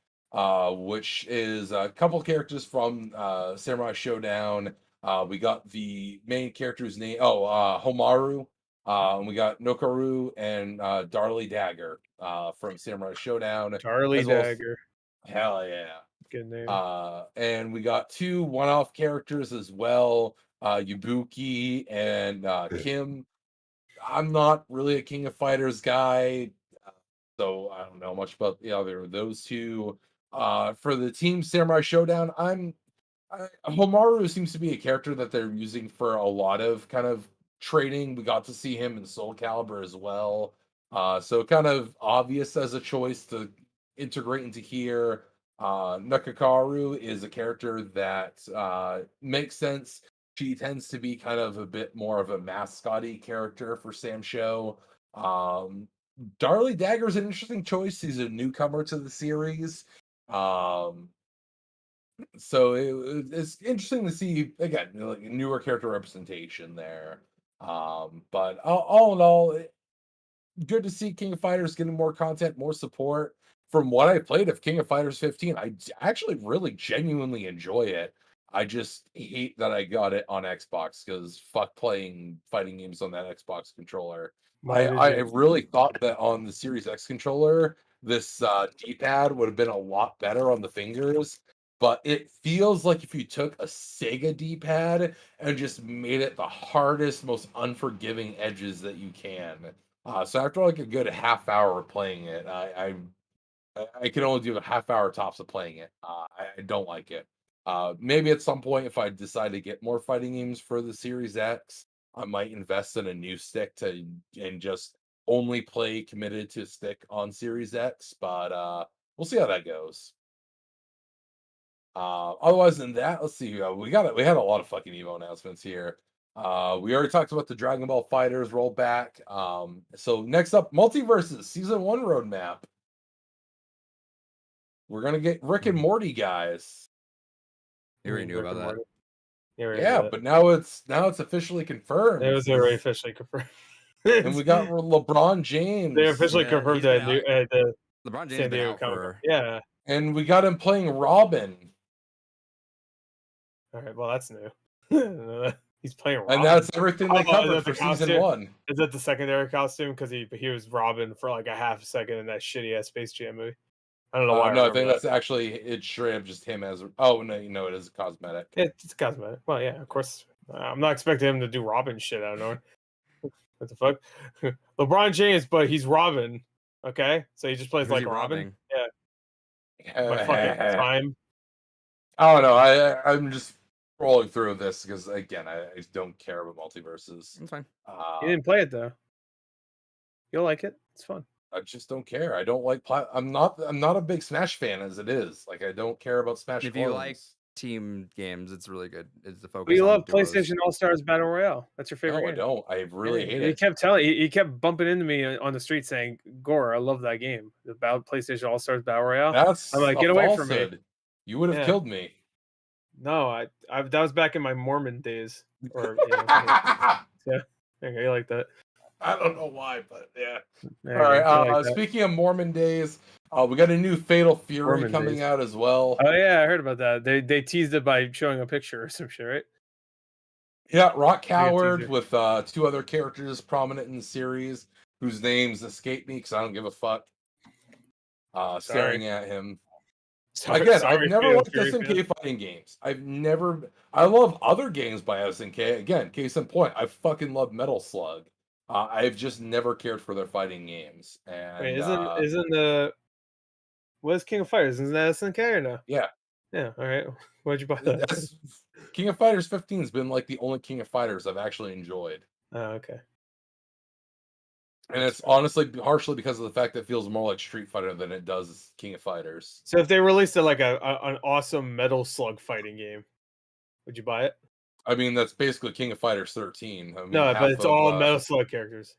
which is a couple characters from Samurai Showdown. We got the main character's name, Homaru. And we got Nokaru and Darly Dagger from Samurai Showdown. Darly Dagger. Hell yeah. Good name. And we got 2 one-off characters as well, Yabuki and Kim. I'm not really a King of Fighters guy, so I don't know much about either of those 2. For the Team Samurai Showdown, Homaru seems to be a character that they're using for a lot of kind of training. We got to see him in Soul Calibur as well, so kind of obvious as a choice to integrate into here. Nakakaru is a character that makes sense. She tends to be kind of a bit more of a mascot-y character for Sam Show. Darly Dagger is an interesting choice. He's a newcomer to the series. So it's interesting to see, again, like newer character representation there. But all in all, good to see King of Fighters getting more content, more support. From what I played of King of Fighters 15, I actually really genuinely enjoy it. I just hate that I got it on Xbox because fuck playing fighting games on that Xbox controller. I really thought that on the Series X controller, this D-pad would have been a lot better on the fingers, but it feels like if you took a Sega D-pad and just made it the hardest, most unforgiving edges that you can. So after like a good half hour of playing it, I can only do a half hour tops of playing it. I don't like it. Maybe at some point, if I decide to get more fighting games for the Series X, I might invest in a new stick and just only play committed to stick on Series X. But we'll see how that goes. Otherwise than that, let's see. We had a lot of fucking Evo announcements here. We already talked about the Dragon Ball Fighters rollback. So next up, Multiverses Season 1 roadmap. We're gonna get Rick and Morty, guys. You already knew about that. Yeah, but now it's officially confirmed. It was already officially confirmed. And we got LeBron James. They officially confirmed that the LeBron James San been Diego out Comic for... Yeah. And we got him playing Robin. All right, well that's new. He's playing Robin. And that's everything they covered for Season 1. Is that the secondary costume? Because he was Robin for like a half a second in that shitty ass Space Jam movie. I don't know why. No, I think that's actually it's straight up just him as. Oh no, it is cosmetic. It's cosmetic. Well, yeah, of course. I'm not expecting him to do Robin shit. I don't know. What the fuck? LeBron James, but he's Robin. Okay, so he just plays like Robin. Yeah. My fucking time. I don't know. I'm just rolling through this because again, I don't care about multiverses. It's fine. You didn't play it though. You'll like it. It's fun. I just don't care. I don't like. I'm not a big Smash fan as it is. Like I don't care about Smash. If you like team games, it's really good. It's the focus. But you love PlayStation All Stars Battle Royale. That's your favorite game. I don't. I really hate it. He kept bumping into me on the street saying, "Gore, I love that game. About PlayStation All Stars Battle Royale." I'm like, get away from me. You would have killed me. No, that was back in my Mormon days. Or yeah, you like that. I don't know why, but yeah. All right. Like speaking of Mormon days, we got a new Fatal Fury coming out as well. Oh yeah, I heard about that. They teased it by showing a picture or some shit, right? Yeah, Rock Howard with 2 other characters prominent in the series whose names escape me because I don't give a fuck. Staring at him. I've never liked SNK fighting games. I love other games by SNK. Again, case in point, I fucking love Metal Slug. I've just never cared for their fighting games. And wait, isn't the what is King of Fighters? Isn't that SNK or no? Yeah. Yeah. All right. Why'd you buy that? King of Fighters 15 has been like the only King of Fighters I've actually enjoyed. Oh, okay. And it's honestly partially because of the fact that it feels more like Street Fighter than it does King of Fighters. So if they released it like an awesome Metal Slug fighting game, would you buy it? I mean, that's basically King of Fighters 13. I mean, no, but it's all Metal Slug characters.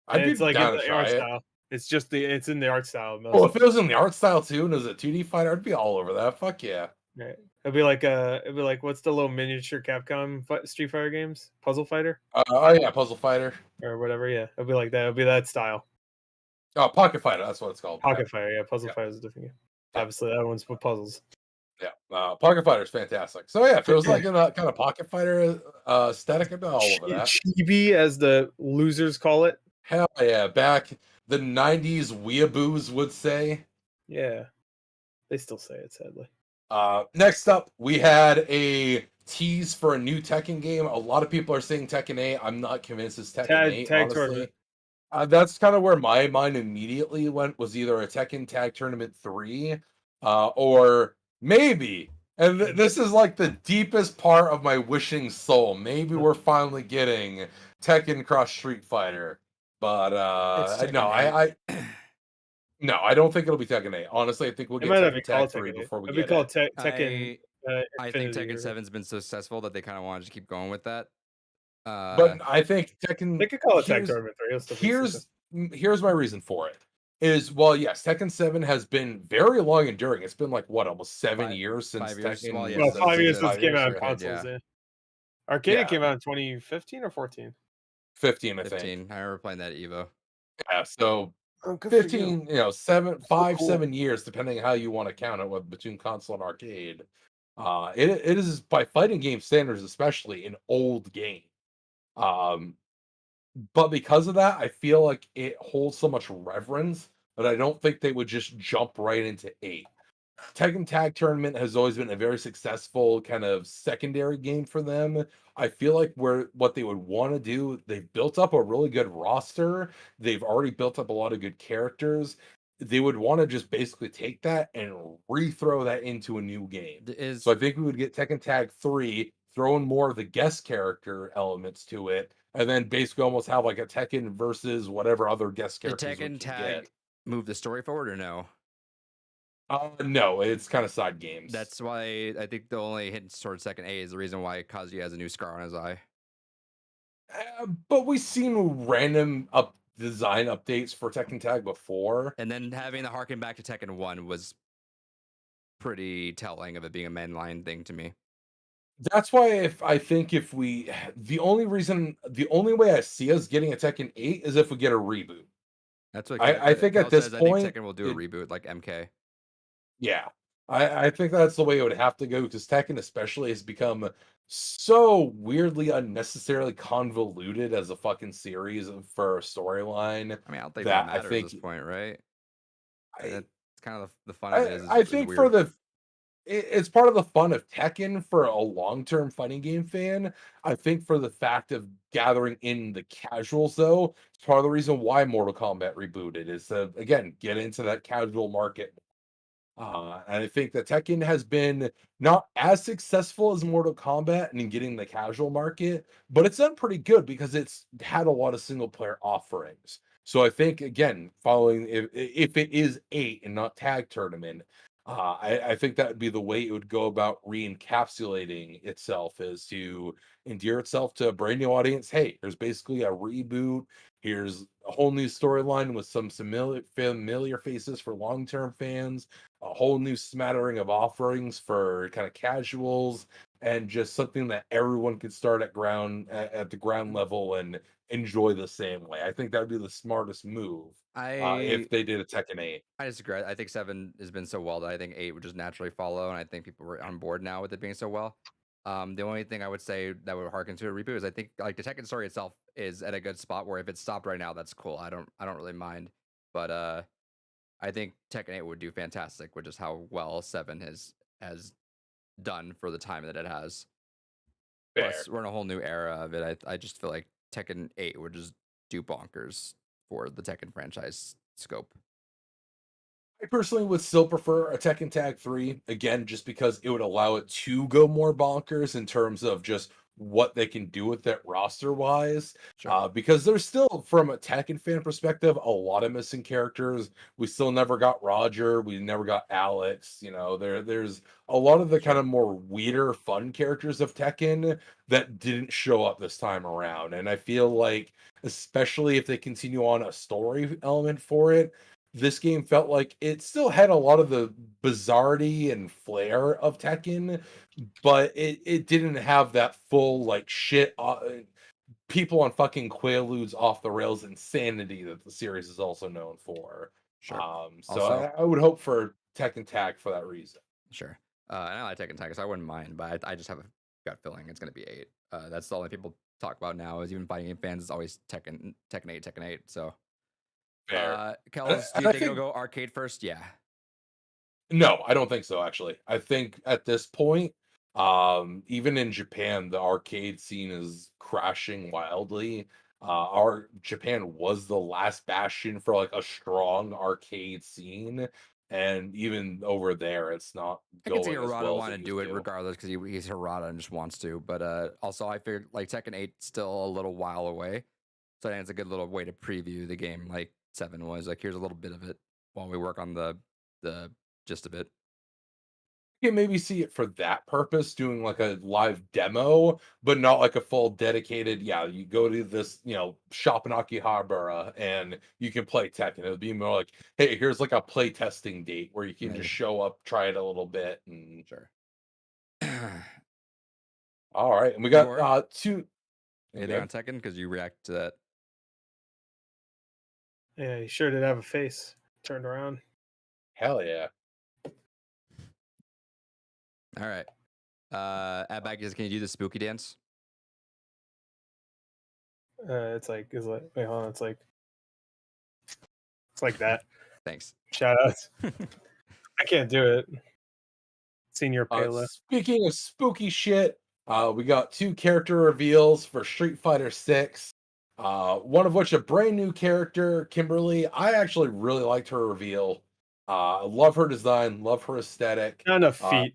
I'd be like down to try it. It's just it's in the art style. Well, if it was in the art style too, and it was a 2D fighter, I'd be all over that. Fuck yeah. Right. It'd be like what's the little miniature Capcom Street Fighter games? Puzzle Fighter? Oh yeah, Puzzle Fighter or whatever. Yeah, it'd be like that. It'd be that style. Oh, Pocket Fighter. That's what it's called. Pocket Fighter. Yeah, Puzzle Fighter is a different game. Obviously, that one's with puzzles. Yeah, Pocket Fighter is fantastic. So yeah, if it was like in that kind of Pocket Fighter aesthetic, I'd be all over that. Chibi, as the losers call it. Hell yeah, back the 90s weeaboos would say. Yeah, they still say it, sadly. Next up, we had a tease for a new Tekken game. A lot of people are saying Tekken 8. I'm not convinced it's Tekken 8, honestly. That's kind of where my mind immediately went, was either a Tekken Tag Tournament 3 or maybe, and this is like the deepest part of my wishing soul, maybe we're finally getting Tekken Cross Street Fighter. But no, I don't think it'll be Tekken 8. Honestly, I think we'll get Tekken Tag 3 before we get it. Tekken. I think Tekken 7's been so successful that they kind of want to just keep going with that. But I think Tekken. They could call it Tag Tournament 3. Here's my reason for it. Is, well, yes, Tekken 7 has been very long enduring. It's been like what, almost 7 years since Tekken. Well, 5 years since it came out on consoles. Yeah. Arcade came out in 2015 or 14. 15, I 15. think. I remember playing that at Evo. Yeah, so 15, 7 years, depending how you want to count it, between console and arcade. It is, by fighting game standards, especially, an old game. But because of that, I feel like it holds so much reverence that I don't think they would just jump right into 8. Tekken Tag Tournament has always been a very successful kind of secondary game for them. I feel like what they would want to do, they've built up a really good roster. They've already built up a lot of good characters. They would want to just basically take that and rethrow that into a new game. So I think we would get Tekken Tag 3, throw in more of the guest character elements to it, and then basically almost have like a Tekken versus whatever other guest characters. Did Tekken Tag move the story forward or no? No, it's kind of side games. That's why I think the only hint towards Tekken 8 is the reason why Kazuya has a new scar on his eye. But we've seen random design updates for Tekken Tag before. And then having the harken back to Tekken 1 was pretty telling of it being a mainline thing to me. That's why the only way I see us getting a Tekken 8 is if we get a reboot. That's what I think at this point, Tekken will do a reboot like MK. Yeah, I think that's the way it would have to go, because Tekken especially has become so weirdly unnecessarily convoluted as a fucking series for a storyline. I mean, I don't think that matters at this point, right? It's kind of the fun of it. I think it's part of the fun of Tekken for a long-term fighting game fan. I think for the fact of gathering in the casuals, though, it's part of the reason why Mortal Kombat rebooted, is to, again, get into that casual market. And I think that Tekken has been not as successful as Mortal Kombat in getting the casual market, but it's done pretty good because it's had a lot of single-player offerings. So I think, again, following, if it is 8 and not Tag Tournament, I think that would be the way it would go about re-encapsulating itself, is to endear itself to a brand new audience. Hey, there's basically a reboot. Here's a whole new storyline with some familiar faces for long-term fans, a whole new smattering of offerings for kind of casuals, and just something that everyone could start at the ground level and enjoy the same way. I think that would be the smartest move if they did a Tekken 8. I disagree. I think 7 has been so well that I think 8 would just naturally follow, and I think people were on board now with it being so well. The only thing I would say that would harken to a reboot is I think like the Tekken story itself is at a good spot where if it stopped right now, that's cool. I don't really mind. But I think Tekken 8 would do fantastic with just how well 7 has done for the time that it has. Fair. Plus, we're in a whole new era of it. I just feel like Tekken 8 would just do bonkers for the Tekken franchise scope. I personally would still prefer a Tekken Tag 3, again, just because it would allow it to go more bonkers in terms of just what they can do with it roster wise. Sure. Because there's still, from a Tekken fan perspective, a lot of missing characters. We still never got Roger. We never got Alex. You know, there's a lot of the kind Sure. of more weirder, fun characters of Tekken that didn't show up this time around. And I feel like, especially if they continue on a story element for it, this game felt like it still had a lot of the bizarrety and flair of Tekken, but it didn't have that full like shit people on fucking Quaaludes off the rails insanity that the series is also known for. Sure. So Also, I would hope for Tekken Tag for that reason. sure. And I like Tekken Tag, so I wouldn't mind, but I just have a gut feeling it's going to be 8. That's the only people talk about now. Is even fighting game fans. It's always Tekken 8, Tekken 8. So, Fair. Kels, do And you I think it'll go arcade first? Yeah. No, I don't think so, actually. I think at this point, even in Japan, the arcade scene is crashing wildly. Our Japan was the last bastion for like a strong arcade scene, and even over there, it's not I can see going as Harada well as want it to used do it to. regardless because he's Harada and just wants to. But also, I figured like Tekken 8 still a little while away, so I think it's a good little way to preview the game. Like 7 was like, here's a little bit of it while we work on the gist of it. You can maybe see it for that purpose, doing like a live demo, but not like a full dedicated. Yeah, you go to this, shop in Akihabara and you can play Tekken. It'll be more like, hey, here's like a play testing date where you can Maybe. just show up, try it a little bit, and Sure. all right. And we got Igor, two. anything Okay. on Tekken? Because you react to that. Yeah, he sure did have a face turned around. Hell yeah. All right. At back can you do the spooky dance? It's like wait, hold on, it's like that. Thanks. Shout outs. I can't do it. Senior Pele. Speaking of spooky shit, we got 2 character reveals for Street Fighter 6. One of which a brand new character, Kimberly. I actually really liked her reveal. Love her design, love her aesthetic. Not enough feet.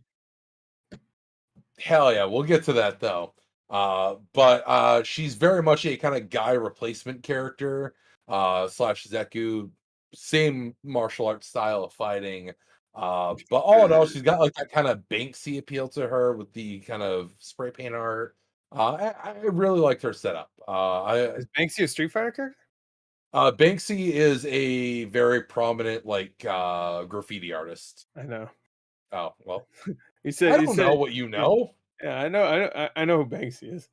Hell yeah, we'll get to that though. But she's very much a kind of guy replacement character, slash Zeku, same martial arts style of fighting. But all in all, she's got like that kind of Banksy appeal to her with the kind of spray paint art. I really liked her setup. Is Banksy a Street Fighter character? Banksy is a very prominent like graffiti artist. I know. Oh well, You I said don't know what you know. Yeah, I know who Banksy is.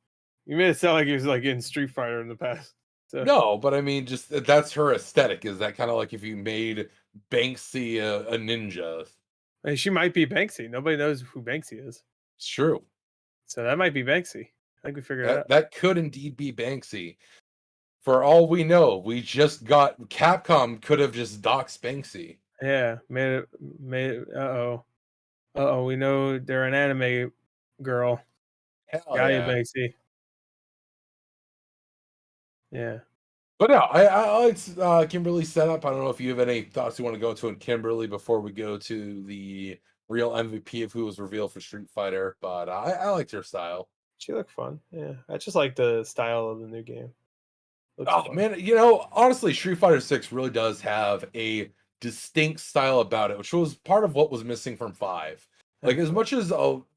You made it sound like he was like in Street Fighter in the past. So No, but I mean, just that's her aesthetic. Is that kind of like if you made Banksy a ninja? hey, she might be Banksy. Nobody knows who Banksy is. It's true. So that might be Banksy. I think we figured it out. That could indeed be Banksy. For all we know, we just got Capcom could have just doxed Banksy. Yeah, made it. We know they're an anime girl. Hell Got you, yeah. Banksy. Yeah. But no, I like Kimberly's setup. I don't know if you have any thoughts you want to go into in Kimberly before we go to the real MVP of who was revealed for Street Fighter. But I liked her style. She looked fun. Yeah. I just like the style of the new game. Looks Oh fun. man, honestly, Street Fighter 6 really does have a distinct style about it, which was part of what was missing from 5. Like as much as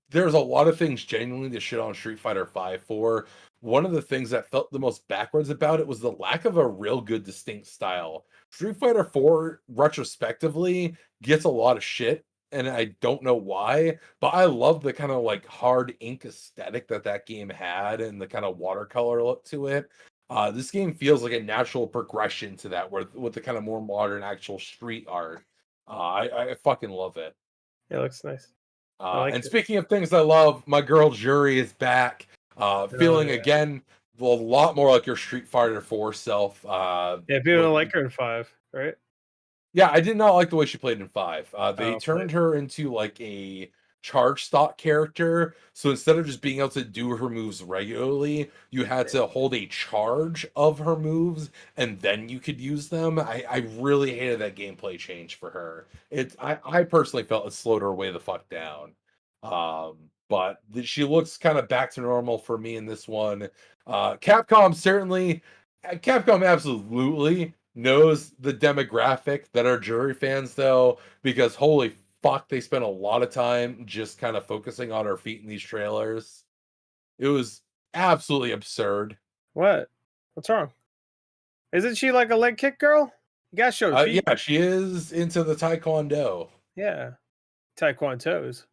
there's a lot of things genuinely to shit on Street Fighter 5 for, one of the things that felt the most backwards about it was the lack of a real good distinct style. Street Fighter 4 retrospectively gets a lot of shit and I don't know why, but I love the kind of like hard ink aesthetic that game had and the kind of watercolor look to it. This game feels like a natural progression to that, with the kind of more modern actual street art. I fucking love it. Yeah, it looks nice. I like And it. speaking of things I love, my girl Jury is back. Feeling yeah. again a lot more like your Street Fighter 4 self. Yeah, people don't like her in 5, right? Yeah, I did not like the way she played in 5. They Oh, turned her into like a charge stock character. So instead of just being able to do her moves regularly, you had to hold a charge of her moves and then you could use them. I really hated that gameplay change for her. I personally felt it slowed her way the fuck down. but she looks kind of back to normal for me in this one. Capcom absolutely knows the demographic that are Jury fans, though, because holy fuck, they spent a lot of time just kind of focusing on her feet in these trailers. It was absolutely absurd. What? What's wrong? Isn't she like a leg kick girl? You gotta show feet. Yeah, she is into the Taekwondo. Yeah, Taekwondos.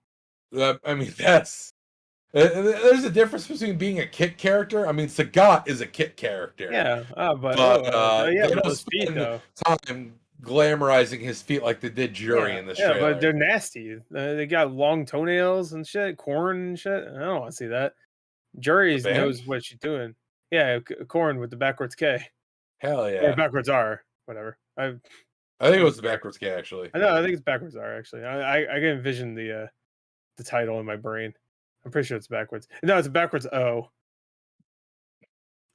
I mean, there's a difference between being a kick character. I mean, Sagat is a kick character. Yeah, but they don't those feet spend though. time glamorizing his feet like they did Jury in this trailer. But they're nasty. They got long toenails and shit, corn and shit. I don't want to see that. Jury knows what she's doing. Yeah, corn with the backwards K. Hell yeah. Or backwards R, whatever. I think it was the backwards K, actually. I think it's backwards R, actually. I can envision the title in my brain. I'm pretty sure it's backwards. No, it's backwards O.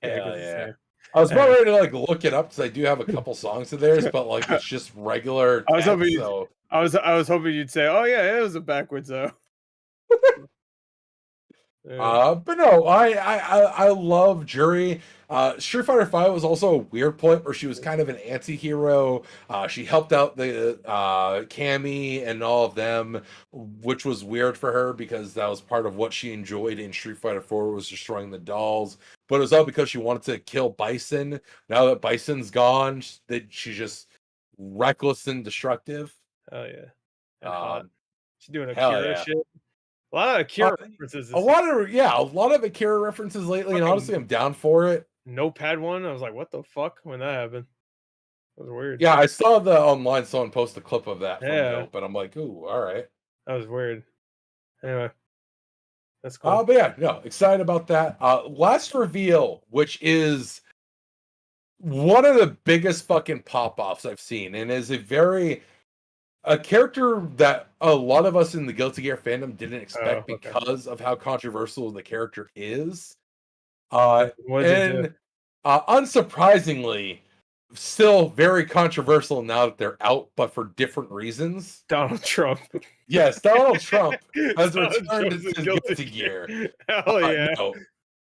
Hell yeah. I was about ready to like look it up because I do have a couple songs of theirs, but like it's just regular text, I was hoping you'd say, "Oh yeah, it was a backwards O." But no, I love Jury. Street Fighter V was also a weird point where she was kind of an anti-hero. She helped out the Cammy and all of them, which was weird for her because that was part of what she enjoyed in Street Fighter 4 was destroying the dolls. But it was all because she wanted to kill Bison. Now that Bison's gone, she's just reckless and destructive. Oh yeah. She's doing Akira shit. A lot of Akira references. A lot of Akira references lately, and honestly, I'm down for it. Notepad one, I was like, "What the fuck?" when that happened. That was weird. Yeah, I saw online someone post a clip of that from Nope, but I'm like, "Ooh, all right." That was weird. Anyway, that's cool. But yeah, no, excited about that. Last reveal, which is one of the biggest fucking pop-offs I've seen, and is a character that a lot of us in the Guilty Gear fandom didn't expect because of how controversial the character is. Unsurprisingly, still very controversial now that they're out, but for different reasons. Donald Trump. Yes, Donald Trump has returned to Guilty Gear. Hell yeah. No.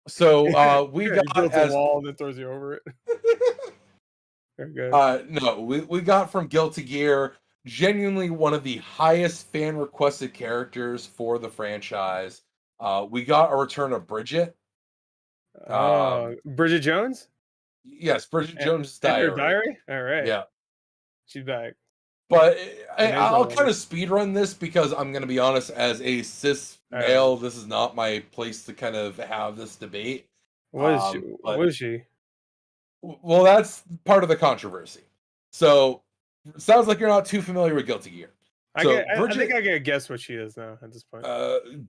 So we got a wall that throws you over it. Very good. No, we got from Guilty Gear genuinely one of the highest fan requested characters for the franchise. We got a return of Bridget. Bridget Jones? Yes, Bridget Jones' Diary. Her diary? All right. Yeah. She's back. But I'll kind of speedrun this because I'm going to be honest, as a cis male, this is not my place to kind of have this debate. What is she? Well, that's part of the controversy. So, sounds like you're not too familiar with Guilty Gear. I think I can guess what she is now at this point.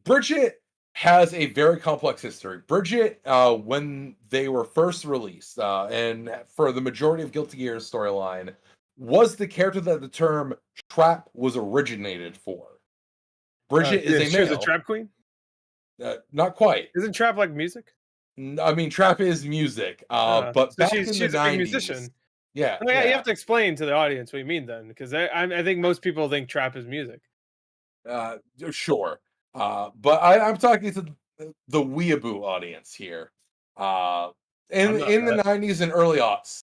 Bridget has a very complex history. Bridget, when they were first released, and for the majority of Guilty Gear's storyline, was the character that the term trap was originated for. Bridget is a male. She's a trap queen? Not quite. Isn't trap like music? I mean, trap is music. But back in the 90s, a musician. Yeah, You have to explain to the audience what you mean then, because I think most people think trap is music. Sure. But I'm talking to the weeaboo audience here. In the 90s and early aughts,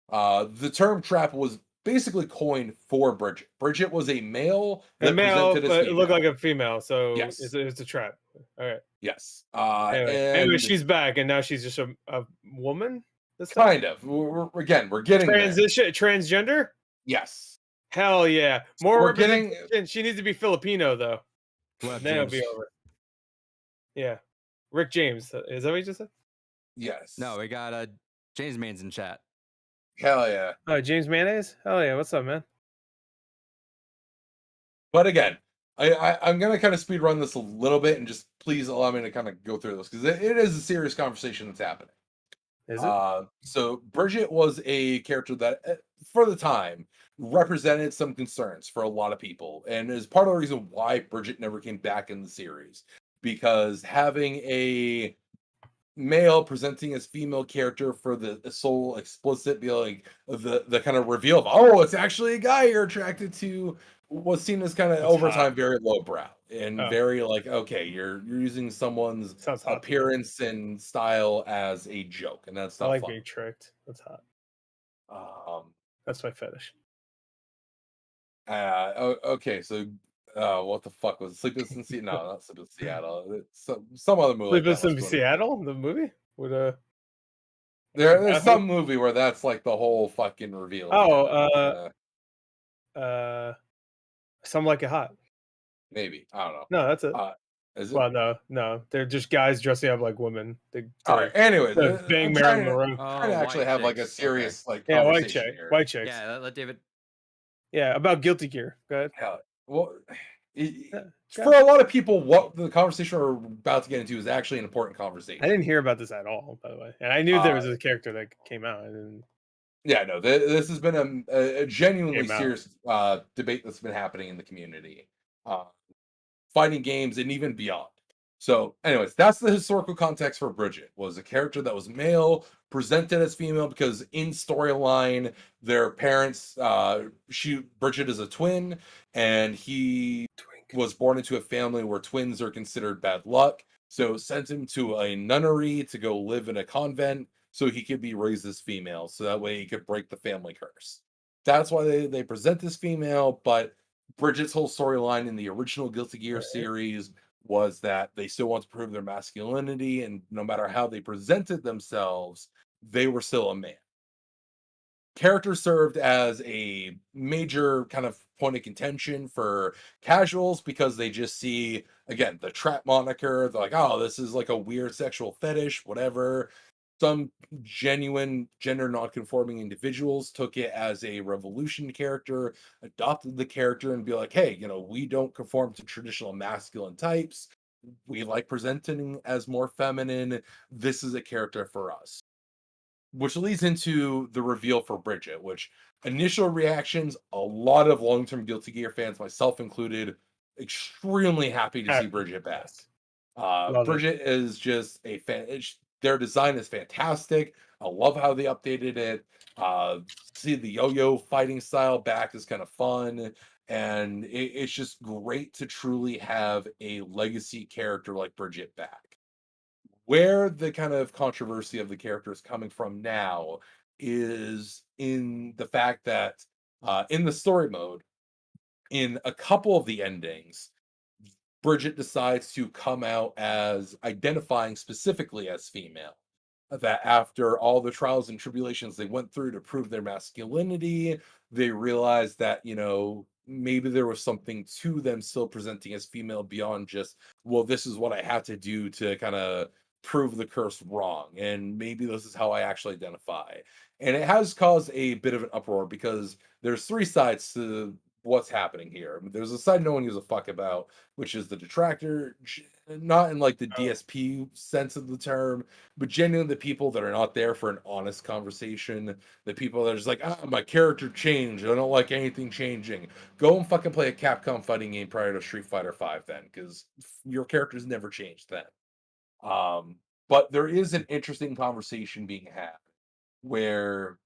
the term trap was basically coined for Bridget. Bridget was a male that presented as female. It looked like a female, so yes. it's a trap. All right. Yes. Anyway, she's back, and now she's just a woman. Kind of. We're getting transgender. Yes. Hell yeah! More representation. She needs to be Filipino though. Then it'll be over. Yeah, Rick James. Is that what you just said? Yes. No, we got James Mains in chat. Hell yeah. Oh, James Mayonnaise. Hell yeah. What's up, man? But again, I'm gonna kind of speed run this a little bit and just please allow me to kind of go through this because it is a serious conversation that's happening. Is it? So Bridget was a character that, for the time, represented some concerns for a lot of people, and is part of the reason why Bridget never came back in the series. Because having a male presenting as female character for the sole explicit, be like the kind of reveal of, oh, it's actually a guy you're attracted to, was seen as kind of over time very lowbrow. and very like, okay, you're using someone's Sounds hot. appearance and style as a joke, and that's I not like fun. being tricked. That's hot. That's my fetish. Okay, so what the fuck was it? Sleepless in Seattle? No, not Sleepless in Seattle. It's some other movie like that. Sleepless in Seattle, the movie with there's some movie where that's like the whole fucking reveal. Some Like It Hot. Maybe, I don't know. No, that's it. Is it? Well, no, they're just guys dressing up like women. All right. Anyway, bang I'm Marilyn Monroe. trying to actually have like a serious like Yeah, conversation here. white chicks. Yeah, let David. Yeah, about Guilty Gear. Go ahead. Yeah. Well, for a lot of people, what the conversation we're about to get into is actually an important conversation. I didn't hear about this at all, by the way, and I knew there was a character that came out. Yeah, no, this has been a genuinely serious debate that's been happening in the community, fighting games and even beyond. So, anyways, that's the historical context for Bridget. Was a character that was male, presented as female because in storyline, their parents, Bridget is a twin, and he was born into a family where twins are considered bad luck. So sent him to a nunnery to go live in a convent so he could be raised as female. So that way he could break the family curse. That's why they present this female, but Bridget's whole storyline in the original Guilty Gear series was that they still want to prove their masculinity, and no matter how they presented themselves, they were still a man. Character served as a major kind of point of contention for casuals because they just see, again, the trap moniker. They're like, oh, this is like a weird sexual fetish, whatever. Some genuine gender non-conforming individuals took it as a revolution character, adopted the character, and be like, hey, we don't conform to traditional masculine types. We like presenting as more feminine. This is a character for us. Which leads into the reveal for Bridget, which initial reactions, a lot of long-term Guilty Gear fans, myself included, extremely happy to see Bridget back. Bridget is just a fan. Their design is fantastic. I love how they updated it. See the yo-yo fighting style back is kind of fun. And it's just great to truly have a legacy character like Bridget back. Where the kind of controversy of the character is coming from now is in the fact that in the story mode, in a couple of the endings, Bridget decides to come out as identifying specifically as female. That after all the trials and tribulations they went through to prove their masculinity, they realized that, maybe there was something to them still presenting as female beyond just, well, this is what I had to do to kind of prove the curse wrong. And maybe this is how I actually identify. And it has caused a bit of an uproar because there's three sides to what's happening here. There's a side no one gives a fuck about, which is the detractor, not in like the DSP sense of the term, but genuinely the people that are not there for an honest conversation. The people that are just like, my character changed. I don't like anything changing. Go and fucking play a Capcom fighting game prior to Street Fighter V then, because your character's never changed then. But there is an interesting conversation being had where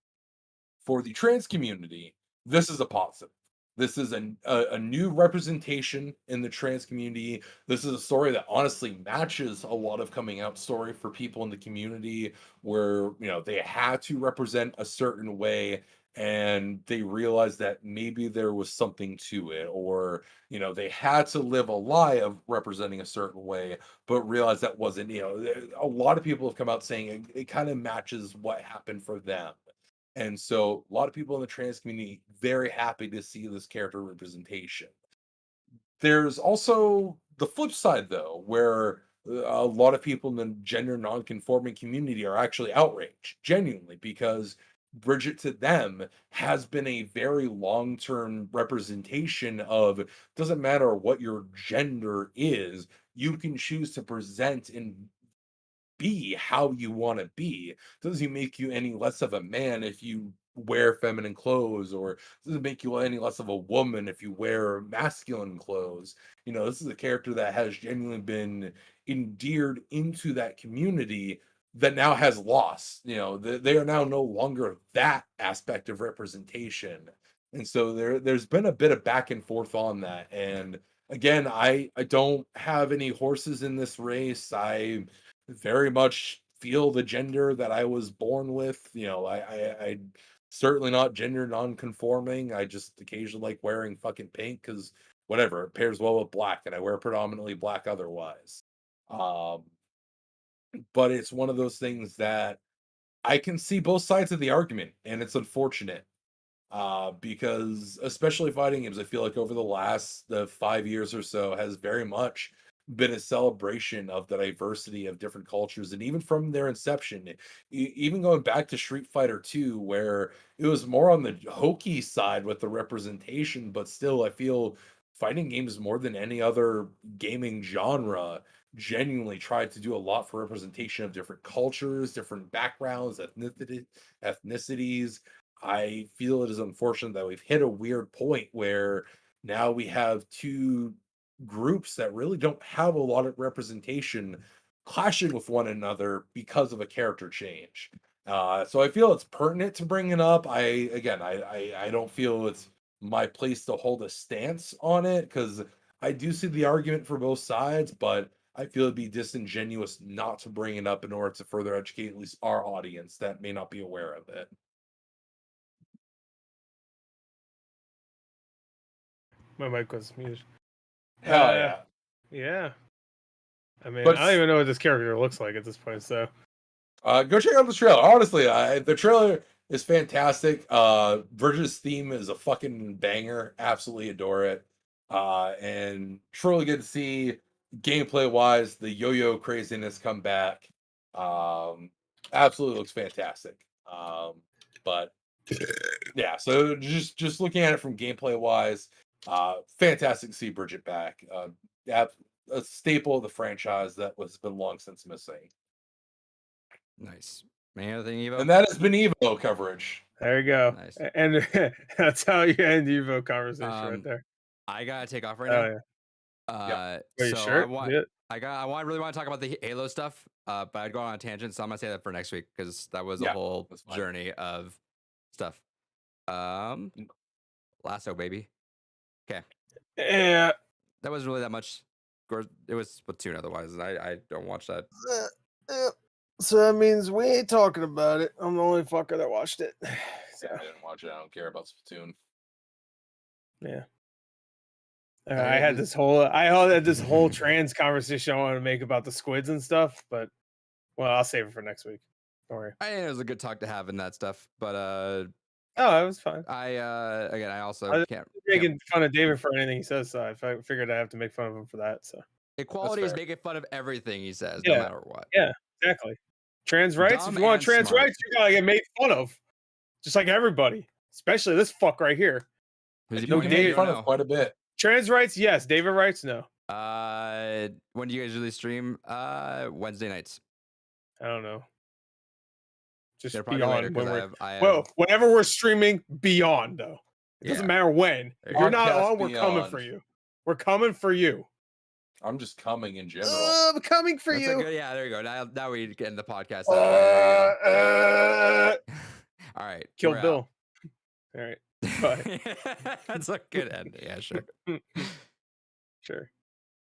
for the trans community, this is a positive. This is a new representation in the trans community. This is a story that honestly matches a lot of coming out story for people in the community where, they had to represent a certain way and they realized that maybe there was something to it, or, they had to live a lie of representing a certain way, but realized that wasn't, a lot of people have come out saying it kind of matches what happened for them. And so a lot of people in the trans community very happy to see this character representation. There's also the flip side though, where a lot of people in the gender non-conforming community are actually outraged, genuinely, because Bridget to them has been a very long-term representation of, doesn't matter what your gender is, you can choose to present and be how you want to be. Doesn't make you any less of a man if you wear feminine clothes, or doesn't make you any less of a woman if you wear masculine clothes. This is a character that has genuinely been endeared into that community that now has lost. They are now no longer that aspect of representation. And so there's been a bit of back and forth on that. And again, I don't have any horses in this race. I very much feel the gender that I was born with. I certainly not gender non-conforming. I just occasionally like wearing fucking pink because whatever, it pairs well with black, and I wear predominantly black otherwise. Um, but it's one of those things that I can see both sides of the argument, and it's unfortunate. Because especially fighting games, I feel like over the 5 years or so has very much been a celebration of the diversity of different cultures, and even from their inception, even going back to Street Fighter 2, where it was more on the hokey side with the representation, but still, I feel fighting games more than any other gaming genre genuinely tried to do a lot for representation of different cultures, different backgrounds, ethnicities. I feel it is unfortunate that we've hit a weird point where now we have two groups that really don't have a lot of representation clashing with one another because of a character change. So I feel it's pertinent to bring it up. I don't feel it's my place to hold a stance on it because I do see the argument for both sides, but I feel it'd be disingenuous not to bring it up in order to further educate at least our audience that may not be aware of it. My mic was muted. Hell yeah. Yeah. I mean, But I don't even know what this character looks like at this point, so. Go check out the trailer. Honestly, the trailer is fantastic. Verge's theme is a fucking banger. Absolutely adore it. And truly good to see gameplay wise the yo-yo craziness come back. Absolutely looks fantastic. But yeah, so just looking at it from gameplay wise, fantastic to see Bridget back. A staple of the franchise that was been long since missing. Nice. Any other thing, Evo? And that has been Evo coverage. There you go. Nice. And that's how you end the Evo conversation right there. I gotta take off right now. Oh, Yeah. Are you sure? I really want to talk about the Halo stuff, but I'd go on a tangent, so I'm gonna say that for next week because that was a whole journey of stuff. Lasso, baby. Okay. Yeah. That wasn't really that much. It was Splatoon otherwise, and I don't watch that. So that means we ain't talking about it. I'm the only fucker that watched it. So. Yeah, I didn't watch it. I don't care about Splatoon. Yeah. I had this whole trans conversation I wanted to make about the squids and stuff, but I'll save it for next week. Don't worry. I think it was a good talk to have in that stuff, but oh, it was fine. I also can't making fun of David for anything he says, so I figured I have to make fun of him for that. So equality is making fun of everything he says, no matter what. Yeah, exactly. Trans rights. If you want trans rights, you gotta get made fun of, just like everybody, especially this fuck right here. No, made fun of quite a bit. Trans rights, yes. David rights, no. When do you guys usually stream? Wednesday nights. I don't know. Just beyond when whenever we're streaming, beyond though. It doesn't matter when. If you're not on, we're coming for you. We're coming for you. I'm just coming in general. I'm coming for you. There you go. Now we get in the podcast. All right. Kill Bill. All right. Bye. That's a good ending. Yeah, sure. Sure.